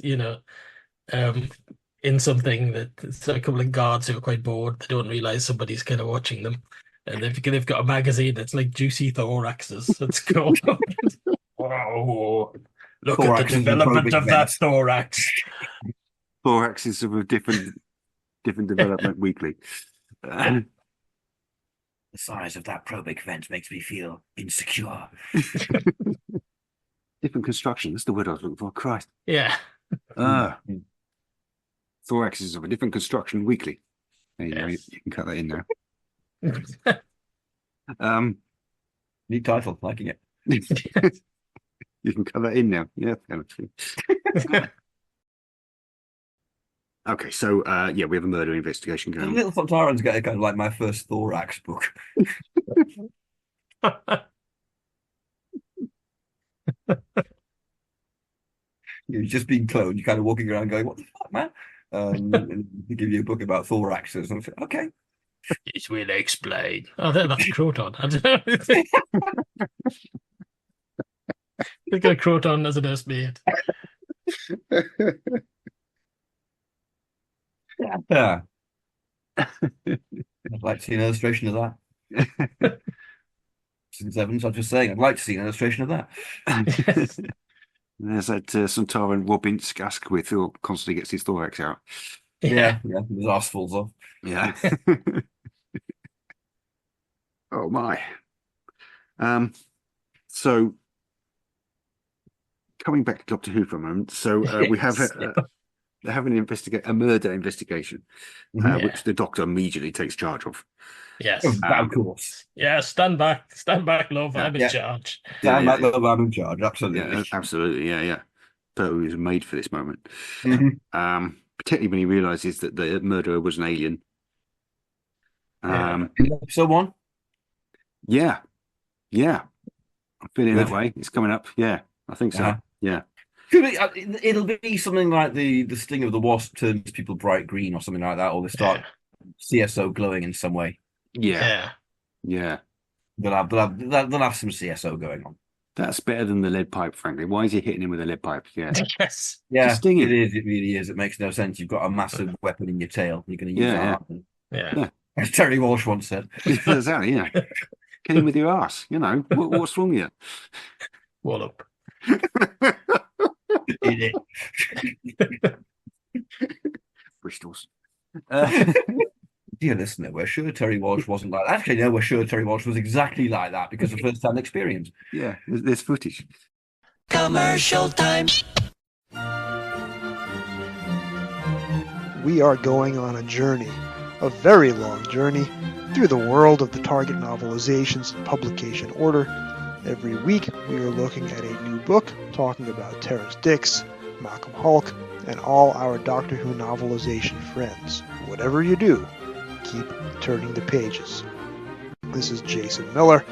in something that it's a couple of guards who are quite bored. They don't realize somebody's kind of watching them, and they've got a magazine that's like juicy thoraxes. It's called. Wow! Look Thoraxes at the development of that thorax. Thoraxes of a different development weekly. The size of that probic vent makes me feel insecure. Different construction. That's the word I was looking for. Christ. Yeah. Thoraxes of a different construction weekly. There you go. You can cut that in now. Neat title. Liking it. You can cut that in now. Yeah. Okay, so we have a murder investigation going on. Little Santarans get kind of like my first thorax book. You're just being cloned. You're kind of walking around going, "What the fuck, man?" And they give you a book about thoraxes. And I think, okay, this will explain. Oh, that's Croton. I don't know. They've got a Croton as a nursemaid. Yeah. I'd like to see an illustration of that. Since Evans, I'm just saying, I'd like to see an illustration of that. There's that Santaran Robinsk Asquith who constantly gets his thorax out. Yeah. His arse falls off. Yeah. Oh my. So coming back to Doctor Who for a moment. So we have they have a murder investigation, which the Doctor immediately takes charge of. Yes, of course. Yeah, stand back, love. I'm in charge. Stand back, love. I'm in charge. Absolutely. Yeah, absolutely. Yeah. Pertwee was made for this moment. Particularly when he realizes that the murderer was an alien. Episode 1. Yeah. I'm feeling that way. It's coming up. Yeah, I think so. Yeah. It'll be something like the sting of the wasp turns people bright green or something like that, or they start CSO glowing in some way. Yeah. They'll have some CSO going on. That's better than the lead pipe, frankly. Why is he hitting him with a lead pipe? Yeah. Yes. Yeah, it is. It really is. It makes no sense. You've got a massive weapon in your tail. You're going to use that. Yeah. As Terry Walsh once said. Exactly, yeah. Kill him with your ass. You know, what's wrong with you? Wallop. In it. Bristol's. Dear listener, we're sure Terry Walsh wasn't like that. Actually, no, we're sure Terry Walsh was exactly like that because of first-hand experience. Yeah, there's footage. Commercial time. We are going on a journey, a very long journey, through the world of the Target novelizations in publication order. Every week, we are looking at a new book, talking about Terrence Dicks, Malcolm Hulke, and all our Doctor Who novelization friends. Whatever you do, keep turning the pages. This is Jason Miller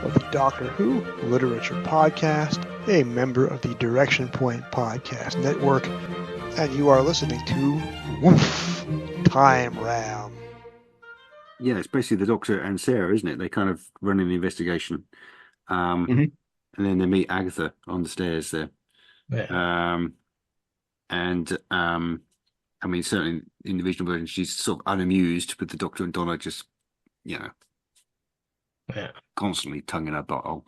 of the Doctor Who Literature Podcast, a member of the Direction Point Podcast Network, and you are listening to Woof Time Ram. Yeah, it's basically the Doctor and Sarah, isn't it? They kind of run an investigation. And then they meet Agatha on the stairs there. Yeah. I mean, certainly in the original version, she's sort of unamused, but the Doctor and Donna just, constantly tongue in her bottle.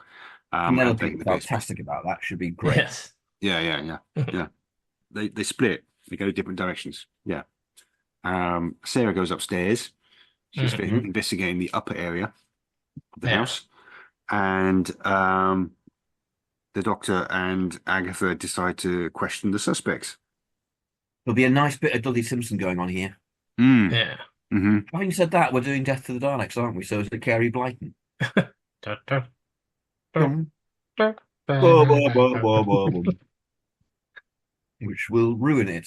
Penelope, fantastic about that. Should be great. Yes. Yeah. They split. They go different directions. Yeah. Sarah goes upstairs. She's investigating the upper area of the house. And the Doctor and Agatha decide to question the suspects. There'll be a nice bit of Dudley Simpson going on here. Yeah. Mm-hmm. Having said that, we're doing Death to the Daleks, aren't we? So is it Carey Blyton? Which will ruin it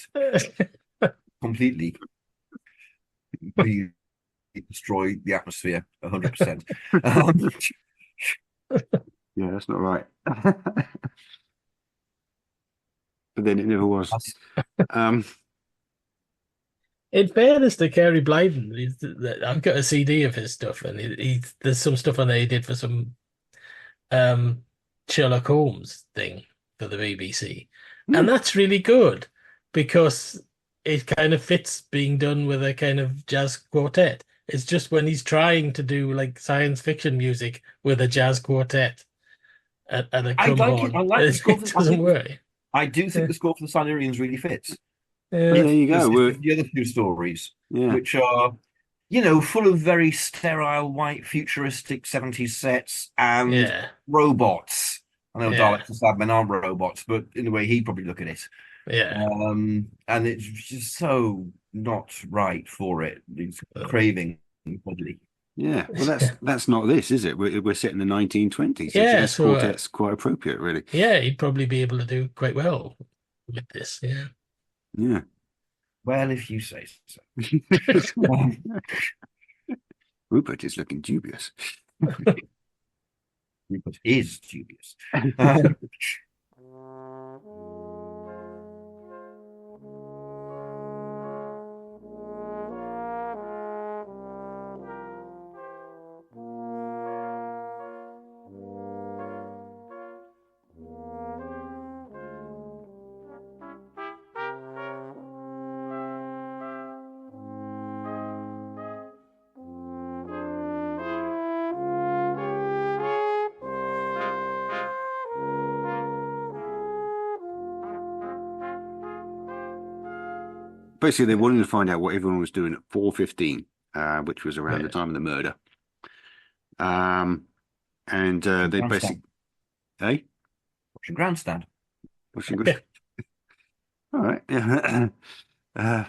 completely. We destroy the atmosphere 100%. Yeah, that's not right. But then it never was. In fairness to Carey Blyton, I've got a CD of his stuff, and there's some stuff on there he did for some Sherlock Holmes thing for the BBC. And that's really good because it kind of fits being done with a kind of jazz quartet. It's just when he's trying to do like science fiction music with a jazz quartet and a it doesn't work. I do think the score for the Silurians really fits. There you go. The other two stories, Yeah. which are, full of very sterile, white, futuristic 70s sets and robots. I know Daleks and Cybermen aren't robots, but in the way he'd probably look at it. Yeah. And it's just so not right for it. It's craving bodily. Yeah, well, that's not this, is it? We're set in the 1920s. Yeah, so quartet's quite appropriate, really. Yeah, he'd probably be able to do quite well with this. Yeah. Yeah. Well, if you say so. Rupert is looking dubious. Rupert is dubious. Basically, they wanted to find out what everyone was doing at 4:15, which was around the time of the murder. And they basically, watching Grandstand. Watching Grandstand. All right. Yeah.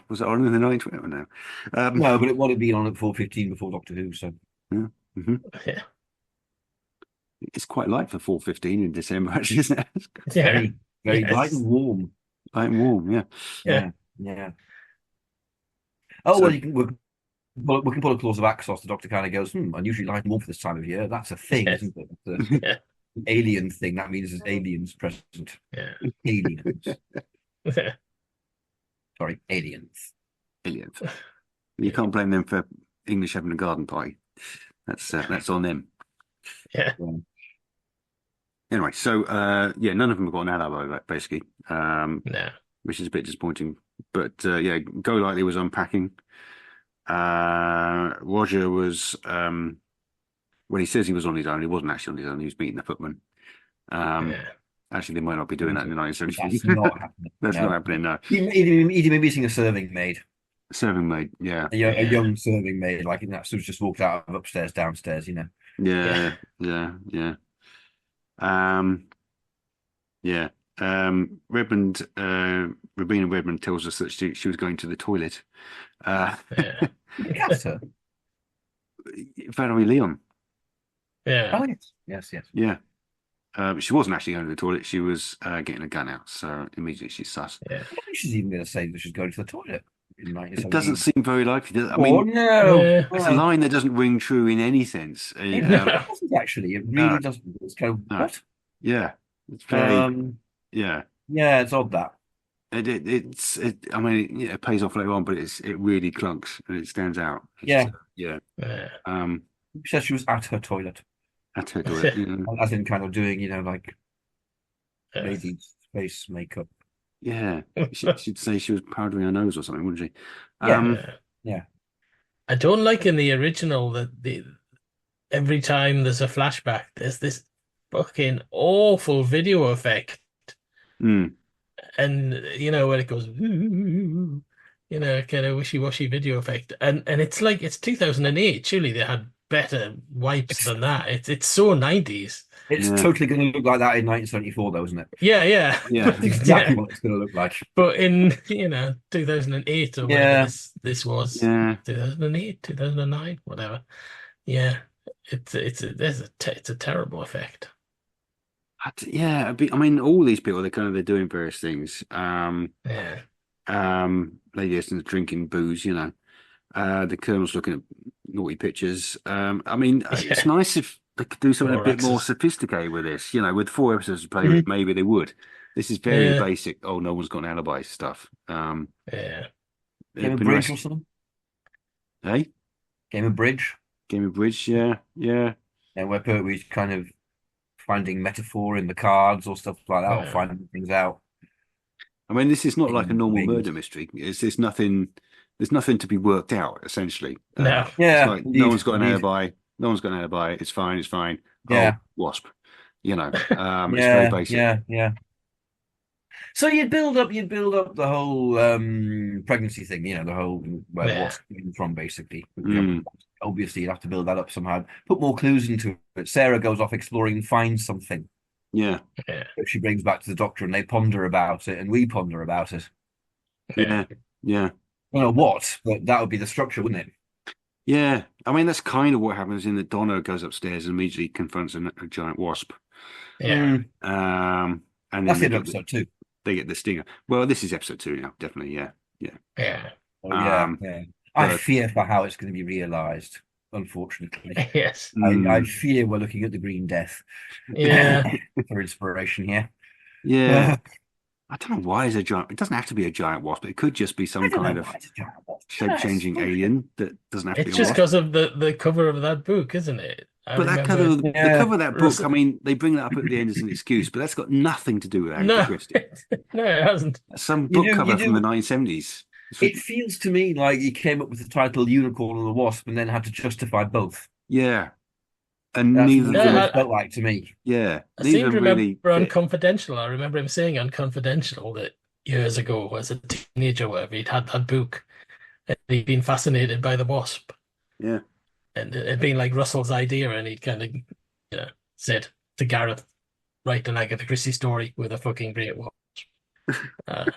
Was it on in the 1920s? No. No, but it would have been on at 4:15 before Doctor Who. So yeah. Yeah. It's quite light for 4:15 in December, actually, isn't it? Very light and warm. Light and warm, yeah. Yeah. Oh, well, we can pull a clause of Axos. The Doctor kind of goes, unusually light and warm for this time of year. That's a thing, isn't it? It's an alien thing. That means there's aliens present. Yeah. Aliens. Sorry, aliens. Aliens. You can't blame them for English having a garden party. That's on them. Yeah. Anyway, so none of them have got an ally, basically. No. Which is a bit disappointing. But Golightly was unpacking. Roger was Well, he says he was on his own. He wasn't actually on his own. He was meeting the footman. Actually, they might not be doing that in the 1970s. That's not happening. That's not happening, no. He'd be meeting a serving maid. Serving maid, yeah. A young serving maid, like in that, who's just walked out of upstairs, downstairs, you know. Yeah. Redmond, Robina Redmond tells us that she was going to the toilet. Cast her. Valerie Leon. Yeah. Oh, yes. Yeah. She wasn't actually going to the toilet. She was getting a gun out. So immediately she's sus. Yeah. I don't think she's even going to say that she's going to the toilet. It doesn't seem very likely. I mean, no. It's a line that doesn't ring true in any sense. It doesn't actually. It really doesn't. It's kind of, what? Yeah. It's very, yeah, it's odd that. It pays off later on, but it really clunks and it stands out. Yeah. She said she was at her toilet. At her toilet, as in kind of doing, like ladies' face makeup. Yeah, she'd say she was powdering her nose or something, wouldn't she? Yeah. I don't like in the original that every time there's a flashback, there's this fucking awful video effect. And when it goes, kind of wishy-washy video effect, and it's like it's 2008. Surely they had better wipes than that. It's so 90s. It's totally going to look like that in 1974, though, isn't it? Yeah. Exactly what it's going to look like. But in 2008 or whatever this was, 2008, 2009, whatever. Yeah, it's a terrible effect. All these people they're doing various things. Lady Eston's drinking booze, the Colonel's looking at naughty pictures. It's nice if they could do something a bit more sophisticated with this. With 4 episodes to play with, maybe they would. This is very basic. Oh, no one's got an alibi stuff. Game of Bridge or something? Hey? Game of Bridge, yeah. And where Pertwee's kind of finding metaphor in the cards or stuff like that, or finding things out. This is not like a normal murder mystery. There's nothing to be worked out, essentially. No. No one's got an alibi. No one's got an alibi. It's fine. Yeah. Oh, Wasp. It's very basic. Yeah. So you'd build up the whole pregnancy thing, the whole where Wasp came from, basically. Obviously, you'd have to build that up somehow. Put more clues into it. Sarah goes off exploring and finds something. Yeah. That she brings back to the Doctor, and they ponder about it, and we ponder about it. Yeah. I don't know what, but that would be the structure, wouldn't it? Yeah. That's kind of what happens in that Donna goes upstairs and immediately confronts a giant wasp. Yeah. And then that's in episode 2. They get the stinger. Well, this is episode 2 now, definitely. Yeah. Oh, yeah. I fear for how it's going to be realised, unfortunately. Yes. I fear we're looking at the Green Death. Yeah. For inspiration here. Yeah. I don't know why it's a giant. It doesn't have to be a giant wasp. It could just be some kind of shape-changing alien that doesn't have to be. It's just because of the cover of that book, isn't it? The cover of that book, they bring that up at the end as an excuse, but that's got nothing to do with Agatha Christie. No, it hasn't. Some book cover from the 1970s. It feels to me like he came up with the title Unicorn and the Wasp and then had to justify both. Yeah. And that's neither what it felt like to me. Yeah. I seem to remember on Confidential, I remember him saying on Confidential that years ago, as a teenager or whatever, he'd had that book and he'd been fascinated by the Wasp. Yeah. And it had been like Russell's idea, and he'd kind of said to Gareth, write an Agatha Christie story with a fucking great Wasp.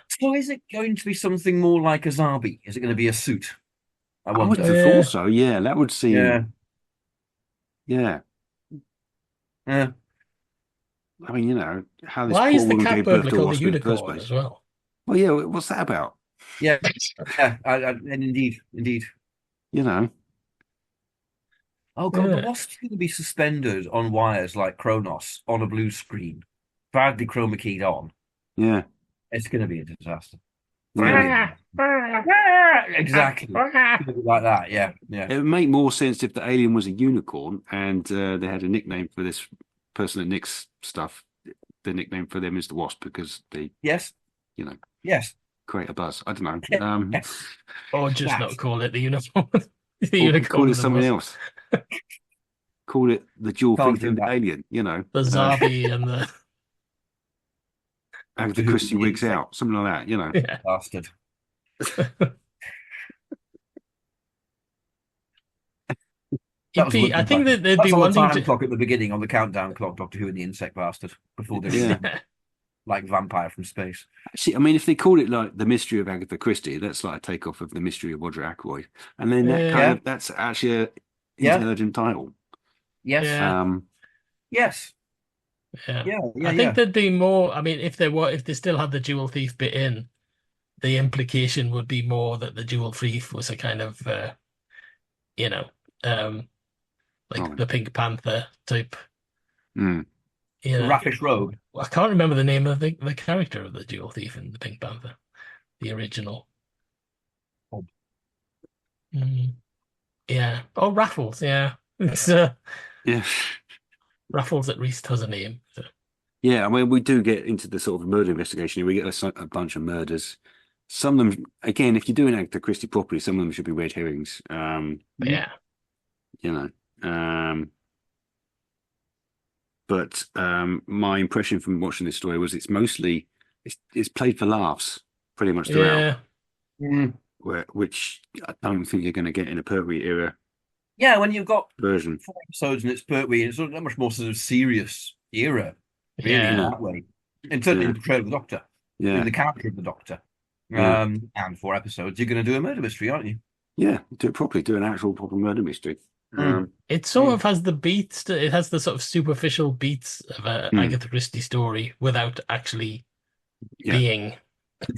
So is it going to be something more like a Zabi? Is it going to be a suit? I would have thought so, yeah. That would seem... Yeah. How this Why poor is the woman cat gave birth burglar to a called the wasp in the first unicorn place. as well? Well, yeah, what's that about? Yeah, and indeed. Oh god, the wasp's going to be suspended on wires like Kronos on a blue screen, badly chroma keyed on. Yeah, it's going to be a disaster. Yeah. Exactly, like that. Yeah. It would make more sense if the alien was a unicorn and they had a nickname for this person that nicks stuff. The nickname for them is the Wasp because they, yes, create a buzz. I don't know. Or just not call it the uniform. Call it something else. call it the dual Can't thief do and the that. alien. You know, The Zarbi and the Agatha Christie wigs out, something like that. You know, yeah. Bastard. I think that they'd That's be on the wanting time to. clock at the beginning, on the countdown clock, Doctor Who and the Insect Bastard, before they like vampire from space. Actually, I mean, if they call it like the mystery of Agatha Christie, that's like a takeoff of the mystery of Roger Ackroyd, and then that's actually a intelligent title. Yes. Yeah. Yes. Yeah. I think there'd be more. I mean, if they still had the dual thief bit in, the implication would be more that the dual thief was a kind of, like the Pink Panther type. Raffish Rogue. I can't remember the name of the character of the dual thief in the Pink Panther, the original. Yeah. Oh, Raffles. Yeah. It's Raffles at least has a name. So. Yeah, I mean, we do get into the sort of murder investigation. We get a bunch of murders. Some of them, again, if you're doing Agatha Christie properly, some of them should be red herrings. Yeah. You know. But my impression from watching this story was it's played for laughs pretty much throughout. Yeah. Which I don't think you're going to get in a Pertwee era. Yeah, when you've got version 4 episodes and it's Pertwee, it's sort of much more sort of serious era, really, in that way. And certainly in the portrayal of the Doctor, in the character of the Doctor. And 4 episodes, you're going to do a murder mystery, aren't you? Yeah, do it properly. Do an actual proper murder mystery. It sort of has the beats. It has the sort of superficial beats of an Agatha Christie story without actually being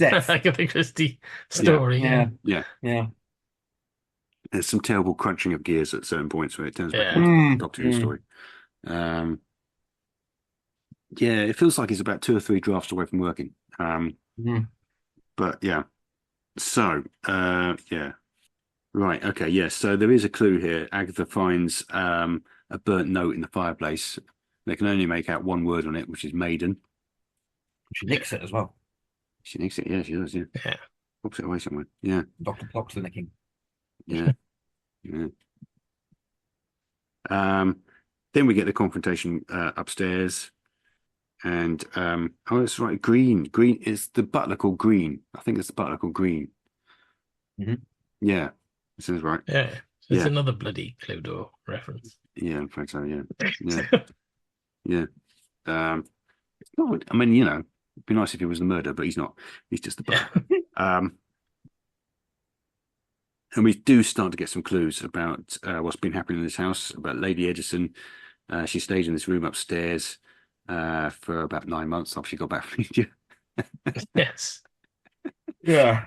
Agatha Christie story. Yeah. There's some terrible crunching of gears at certain points where it turns back into Doctor Who story. It feels like it's about 2 or 3 drafts away from working. But yeah. So right, okay, yes. So there is a clue here. Agatha finds a burnt note in the fireplace. They can only make out one word on it, which is maiden. She nicks it as well. She nicks it, yeah, she does, yeah. Pops it away somewhere. Yeah. Doctor Clock's the nicking. Yeah. Then we get the confrontation upstairs. And that's right, Green. Green is the butler called Green. I think it's the butler called Green. Yeah. This is right. Yeah. It's another bloody Cluedo reference. Yeah, in fact so, yeah. I mean, it'd be nice if he was the murderer, but he's not. He's just the butler. And we do start to get some clues about what's been happening in this house, about Lady Edison. She stayed in this room upstairs for about 9 months after she got back from India. Yes. Yeah.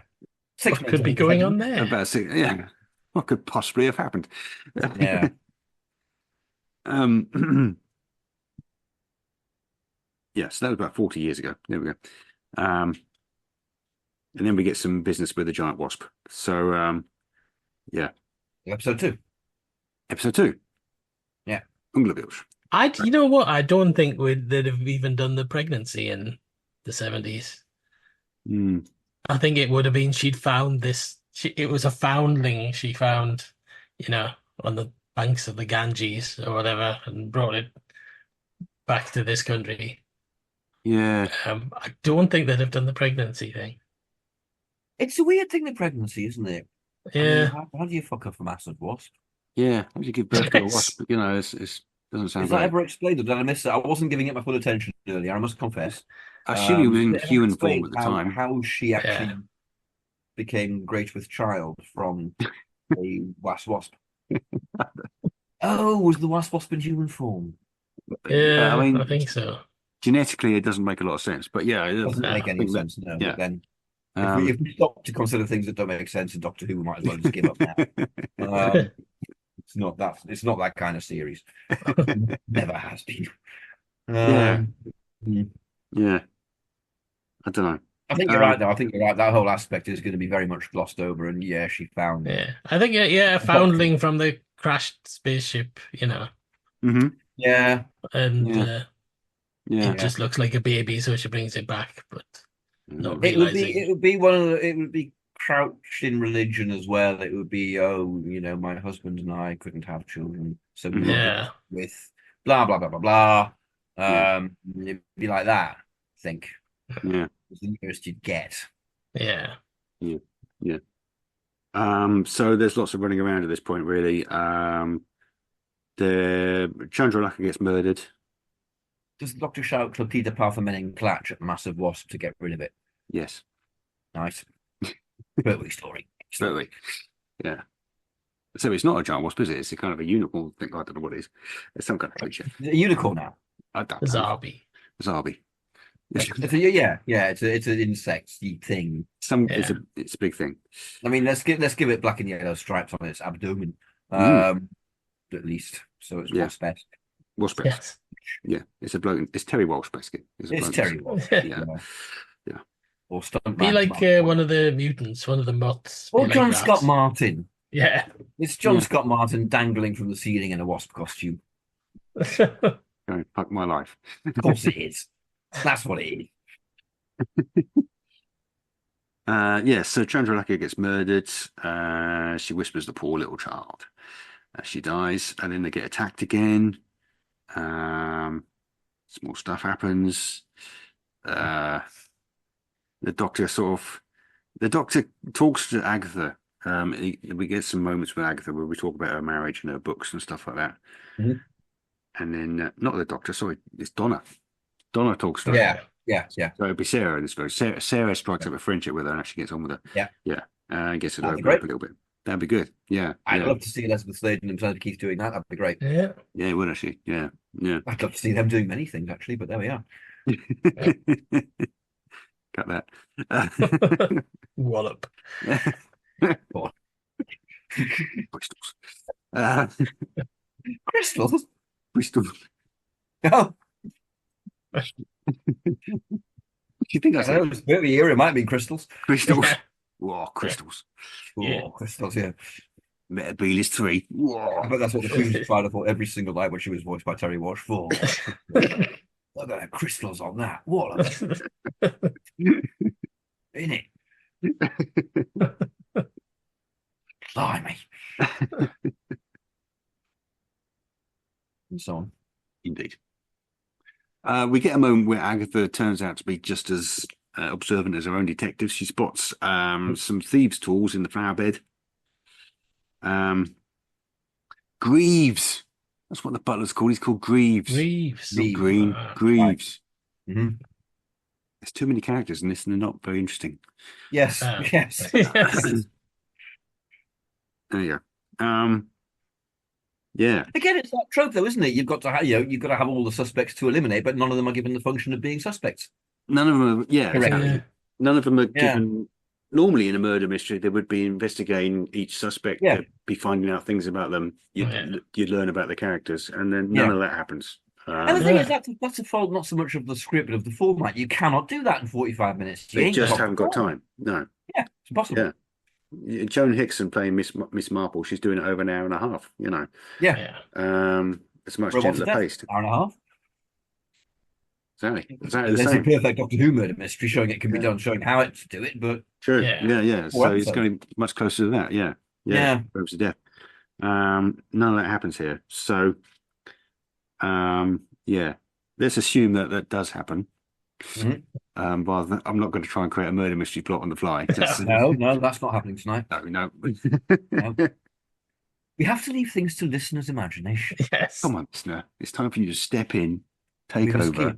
What could be going on there? About 6, yeah. What could possibly have happened? Yeah. Yes, that was about 40 years ago. There we go. And then we get some business with the giant wasp. So, Episode 2. Episode 2. Yeah. Unglabilge. You know what? I don't think they'd have even done the pregnancy in the 70s. I think it would have been she'd found this. It was a foundling she found, on the banks of the Ganges or whatever, and brought it back to this country. Yeah. I don't think they'd have done the pregnancy thing. It's a weird thing, the pregnancy, isn't it? Yeah. I mean, how do you fuck up a massive wasp? Yeah. How do you give birth to a wasp? It doesn't sound Is right. that ever explained, or did I miss it? I wasn't giving it my full attention earlier, I must confess. I assume he was in human form at the how, time. How she actually became great with child from a wasp. Oh, was the wasp in human form? Yeah, I think so. Genetically, it doesn't make a lot of sense, but yeah, it doesn't make any sense. No, yeah. But then if we stop to consider things that don't make sense in Doctor Who, we might as well just give up now. It's not that kind of series. Never has been. Yeah. I don't know. I think you're right, though. I think you're right. That whole aspect is going to be very much glossed over. And she found. Yeah, I think a foundling from the crashed spaceship. Mm-hmm. Yeah, and it just looks like a baby, so she brings it back. But not it would be crouched in religion as well. It would be, oh, my husband and I couldn't have children, so we Yeah. with blah blah blah blah blah. Yeah. It'd be like that. I think. Yeah. It's the nearest you'd get. Yeah. Yeah. Yeah. So there's lots of running around at this point, really. The Chandralaka gets murdered. Does the Doctor shout Clopida Parthemenin Clatch at Massive Wasp to get rid of it? Yes. Nice. Pertwee story. Certainly. Yeah. So it's not a giant wasp, is it? It's a kind of a unicorn thing. I don't know what it is. It's some kind of creature. A unicorn now. I don't know. Zarbi. Zarbi. It's an insect thing. It's a big thing. I mean, let's give it black and yellow stripes on its abdomen, at least, so it's wasp-esque. Wasp-esque. Yes. Yeah, it's a bloke. It's Terry Walsh-esque. It's Terry Walsh. Yeah. Or stunt Be like one of the mutants, one of the moths. Or Be John like Scott that. Martin. Yeah. It's John Scott Martin dangling from the ceiling in a wasp costume. Going fuck my life. Of course it is. That's what it is. So Chandralaka gets murdered. She whispers the poor little child. She dies, and then they get attacked again. Small stuff happens. The doctor talks to Agatha. We get some moments with Agatha where we talk about her marriage and her books and stuff like that. Mm-hmm. And then not the doctor, sorry, it's Donna. Donna talks to her. Yeah. So it'd be Sarah in this verse. Sarah strikes up a friendship with her and actually gets on with her. Yeah. Gets it opened up a little bit. That'd be good. Yeah. I'd love to see Elizabeth Sladen and Penelope Keith doing that. That'd be great. Yeah. Yeah, it would actually. Yeah. I'd love to see them doing many things, actually, but there we are. Cut that. Wallop. Crystals. Crystals? Crystals. Oh. Do you think that's it was a bit of a year. It might be crystals. Crystals. Yeah. Whoa, crystals. Oh, crystals, yeah. Metabilis 3. Whoa. I bet that's what the Queen was proud of every single night when she was voiced by Terry Walsh. For I've got crystals on that. What? In it. Blimey. And so on. Indeed. We get a moment where Agatha turns out to be just as observant as her own detective. She spots some thieves' tools in the flower bed. Greaves. That's what the butler's called. He's called Greaves. Greaves. Not Green. Greaves. Right. Mm-hmm. There's too many characters in this and they're not very interesting. Yes. Yes. There you go. Yeah. Again, it's that trope, though, isn't it? You've got to have all the suspects to eliminate, but none of them are given the function of being suspects. None of them are, Correct. exactly. None of them are given. Normally, in a murder mystery, they would be investigating each suspect, to be finding out things about them. You'd learn about the characters, and then none of that happens. And the thing is, that's a fault not so much of the script, but of the format. You cannot do that in 45 minutes. They just haven't got time. No. Yeah, it's impossible. Yeah. Joan Hickson playing Miss Marple, she's doing it over an hour and a half, Yeah. It's much gentler paced. Hour and a half. Exactly. There's a perfect Doctor Who murder mystery showing it can be done, showing how to do it, but true. Yeah. So it's going much closer to that. Yeah. Robes to death. None of that happens here. So let's assume that does happen. Mm-hmm. But I'm not going to try and create a murder mystery plot on the fly. No, that's not happening tonight. No. We have to leave things to listeners' imagination. Yes. Come on, listener. It's time for you to step in, take over.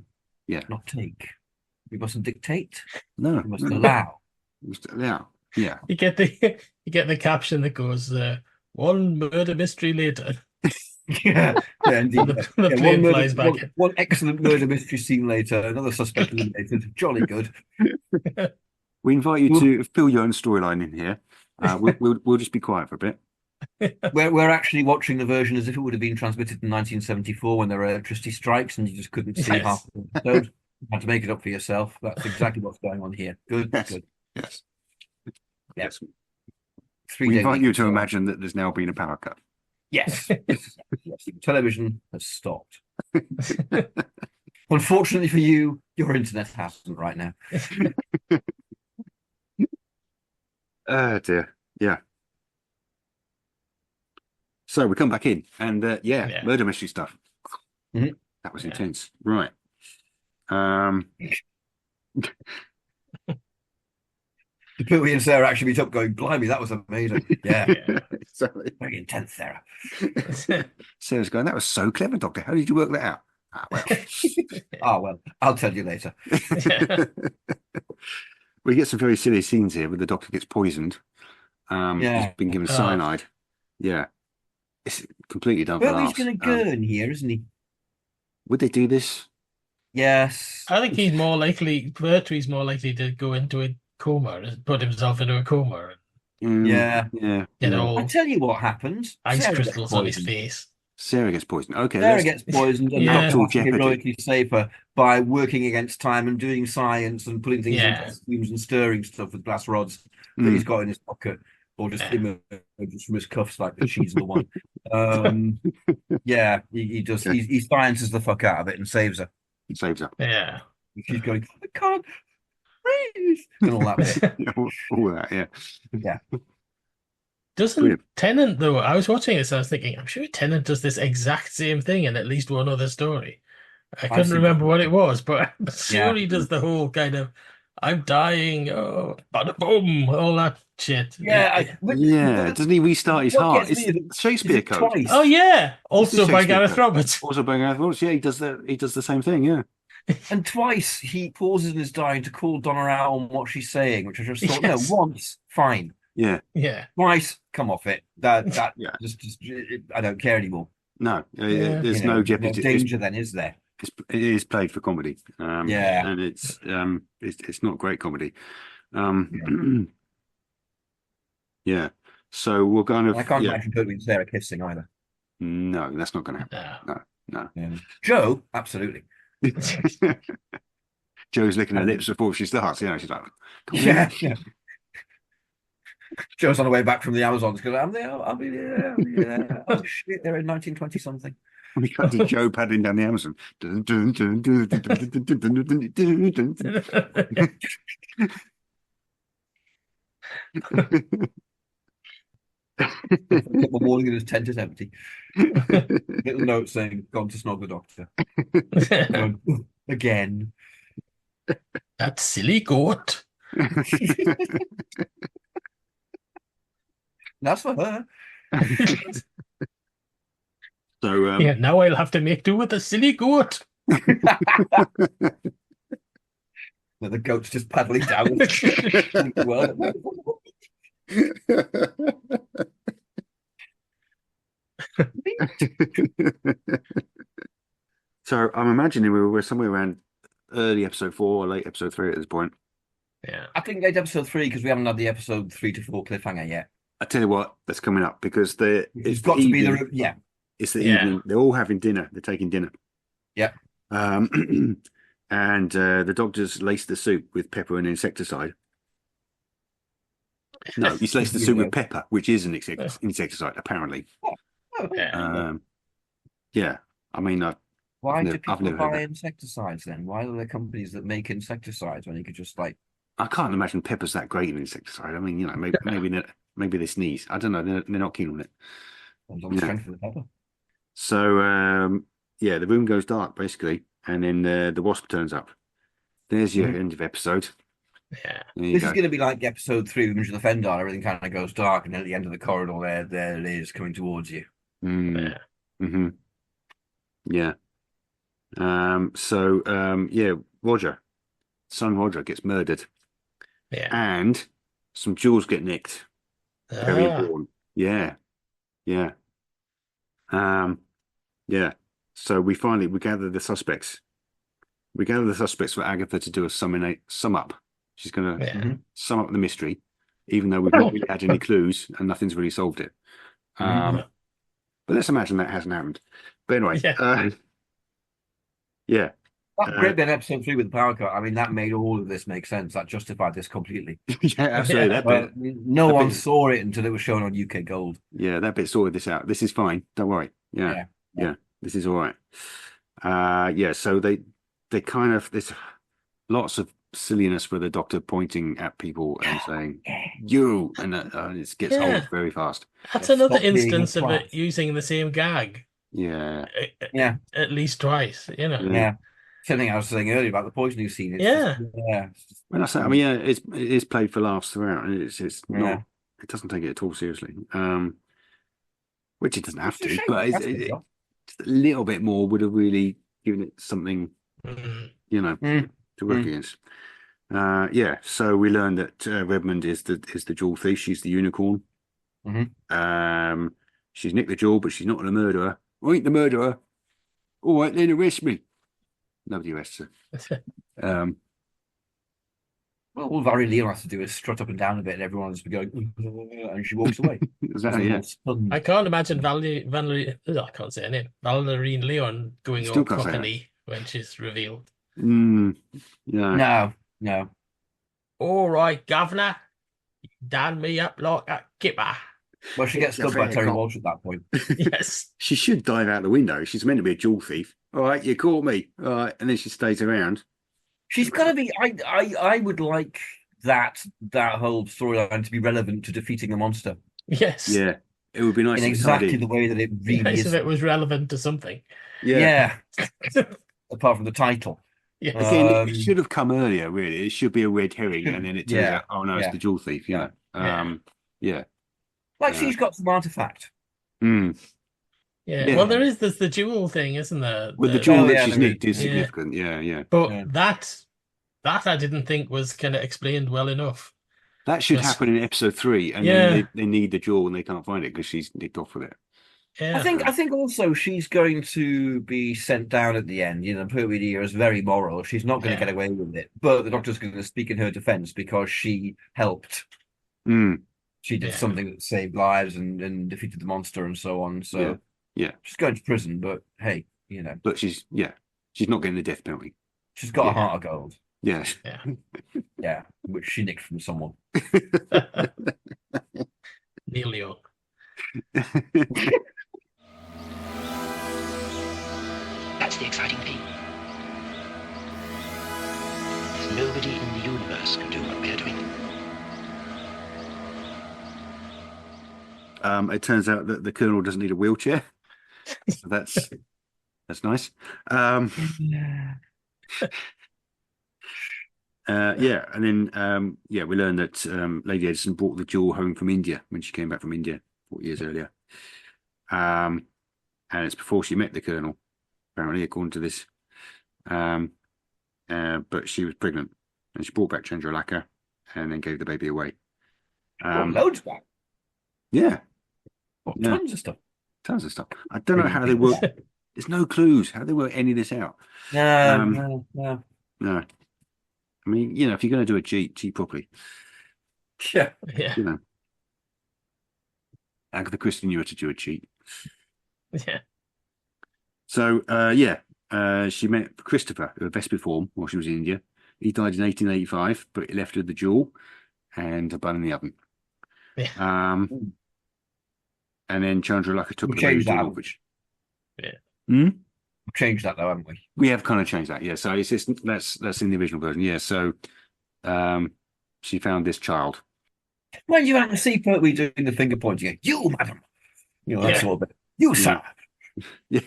Yeah. Not take. We mustn't dictate. No. We must allow. Yeah. You get the caption that goes, "One murder mystery later." Yeah, indeed. The plane flies back in. One excellent murder mystery scene later, another suspect eliminated. Jolly good. We invite you to fill your own storyline in here. We'll just be quiet for a bit. We're actually watching the version as if it would have been transmitted in 1974 when there were electricity strikes and you just couldn't see half the episode. You had to make it up for yourself. That's exactly what's going on here. Good. Yes. We invite you to imagine that there's now been a power cut. Yes. Television has stopped. Unfortunately for you, your internet hasn't right now. Oh dear. Yeah. So we come back in, and murder mystery stuff. Mhm. That was intense, right? Um, Pertwee and Sarah actually meet up, going, "Blimey, that was amazing." Yeah, exactly. Very intense, Sarah. Sarah's going, "That was so clever, Doctor. How did you work that out?" Well, I'll tell you later. We get some very silly scenes here where the Doctor gets poisoned. He's been given cyanide. Yeah, it's completely done for Pertwee's laughs. going to go in here, isn't he? Would they do this? Yes. I think he's more likely. Pertwee's more likely to go into a coma and put himself into a coma. Yeah. I tell you what happens. Ice Sarah crystals on his face. Sarah gets poisoned. Okay, Sarah gets poisoned, and Yeah. Doctor Jeopardy. heroically save her by working against time and doing science and putting things in costumes and stirring stuff with glass rods that he's got in his pocket, or just emerges from his cuffs like that she's the one. He does. He sciences the fuck out of it and saves her. He saves her. Yeah. She's going, "I can't breathe," and all that bit. All that, yeah. Doesn't Tennant, though? I was watching this, I was thinking, I'm sure Tennant does this exact same thing in at least one other story. I couldn't remember what it was, but I'm sure he does the whole kind of, "I'm dying, bada boom," all that shit. Doesn't he restart his heart? It's Shakespeare Code. Twice. Oh yeah, also by Gareth Roberts. Also by Gareth Roberts. Yeah, he does the same thing. Yeah. And twice he pauses in his dying to call Donna out on what she's saying, which I just thought, no, once, fine. Yeah. Twice, come off it. Just I don't care anymore. No, there's no jeopardy. No danger then, is there? It is played for comedy. And it's not great comedy. Yeah. So we're going to. I can't imagine Pertwee and Sarah kissing either. No, that's not going to happen. No. Joe, absolutely. Joe's licking her lips before she starts. She's like, yeah. Joe's on the way back from the Amazons because I'm there. I'll be there. Oh shit, they're in 1920 something. We got to Joe paddling down the Amazon. The morning his tent is empty. Little note saying, "Gone to snog the Doctor." Again. That silly goat. That's for her. So now I'll have to make do with a silly goat. The goat's just paddling down. So I'm imagining we were somewhere around early episode 4 or late episode 3 at this point. Yeah, I think late episode 3 because we haven't had the episode 3 to 4 cliffhanger yet. I tell you what, that's coming up because it's got to be the It's the evening. They're all having dinner. They're taking dinner. Yeah. And the Doctor's laced the soup with pepper and insecticide. No, he's laced the soup with pepper, which is an insecticide, apparently. Yeah. I mean, why do people buy insecticides then? Why are there companies that make insecticides when you could just I can't imagine pepper's that great an insecticide. I mean, maybe they sneeze. I don't know. They're not keen on it. On the strength of the pepper. So the room goes dark basically, and then the Wasp turns up. There's your end of episode. Yeah, this is going to be like episode 3 with the Fendar. Everything kind of goes dark, and then at the end of the corridor, there it is coming towards you. Yeah. Roger gets murdered. Yeah, and some jewels get nicked. Very important. Yeah. So we gather the suspects. We gather the suspects for Agatha to do a sum up. She's going to sum up the mystery, even though we've not really had any clues and nothing's really solved it. But let's imagine that hasn't happened. But anyway, That great bit in episode 3 with the power cut. I mean, that made all of this make sense. That justified this completely. Yeah, absolutely. That bit, no one saw it until it was shown on UK Gold. Yeah, that bit sorted this out. This is fine. Don't worry. Yeah. This is all right. So they kind of, there's lots of silliness with the Doctor pointing at people and saying "you," and it gets old very fast. That's Yeah, another stop being a instance of twat. it using the same gag. Yeah, At least twice, you know. Yeah. Same thing I was saying earlier about the poisoning scene. It's Yeah. When I say, I mean, it is played for laughs throughout, and it's not. It doesn't take it at all seriously. Which it doesn't have to, but just a little bit more would have really given it something, you know, to work against. So we learned that Redmond is the jewel thief. She's the unicorn. She's nicked the jewel, but she's not the murderer. I ain't the murderer. All right, then arrest me. Nobody arrests her. Well, all Barry Leon has to do is strut up and down a bit, and everyone has to be going, and she walks away. Exactly, yeah. I can't imagine I can't say her name. Valerian Leon going all cockney when she's revealed. Yeah. No. All right, governor, you done me up like a kipper. Well, she gets stuck by Terry Walsh at that point. Yes. She should dive out the window. She's meant to be a jewel thief. All right, you caught me. All right, and then she stays around. She's got to be. I would like that whole storyline to be relevant to defeating the monster. Yes. Yeah, it would be nice. In exactly the way that it really nice is. if it was relevant to something. Yeah. Apart from the title. Yes. Again, it should have come earlier. Really, it should be a red herring, and then it turns out, oh no, it's the jewel thief. You know. Like she's got some artifact. Yeah. Well, there's the jewel thing, isn't there? With the jewel that she's nicked is significant. Yeah. But that I didn't think was kind of explained well enough. That should happen in episode 3, and then they need the jewel and they can't find it because she's nicked off with it. Yeah. I think also she's going to be sent down at the end. You know, Pertwee is very moral. She's not going to get away with it, but the Doctor's going to speak in her defense because she helped. She did something that saved lives and defeated the monster and so on. So she's going to prison, but hey, you know. But she's not getting the death penalty. She's got a heart of gold. Yes. Yeah, which she nicked from someone. Neil Young. That's the exciting thing. Nobody in the universe can do what we're doing. It turns out that the Colonel doesn't need a wheelchair. So that's nice. And then we learned that Lady Edison brought the jewel home from India when she came back from India 40 years earlier. And it's before she met the Colonel, apparently, according to this. But she was pregnant, and she brought back Chandralaka and then gave the baby away. Loads back. Yeah. Tons of stuff. Tons of stuff. I don't know how they work. There's no clues how they work any of this out. No. I mean, you know, if you're going to do a cheat properly. Yeah. You know. Agatha Christie knew how to do a cheat. Yeah. So, she met Christopher, her Vespa form, while she was in India. He died in 1885, but he left her the jewel and a bun in the oven. Yeah. And then Chandralaka took the changed that, which. Yeah. We've changed that though, haven't we? We have kind of changed that, yeah. So it's just that's in the original version, yeah. So, she found this child. When you have to see Pertwee doing the finger pointing, you madam, you know, that sort of bit. You sir. Yeah.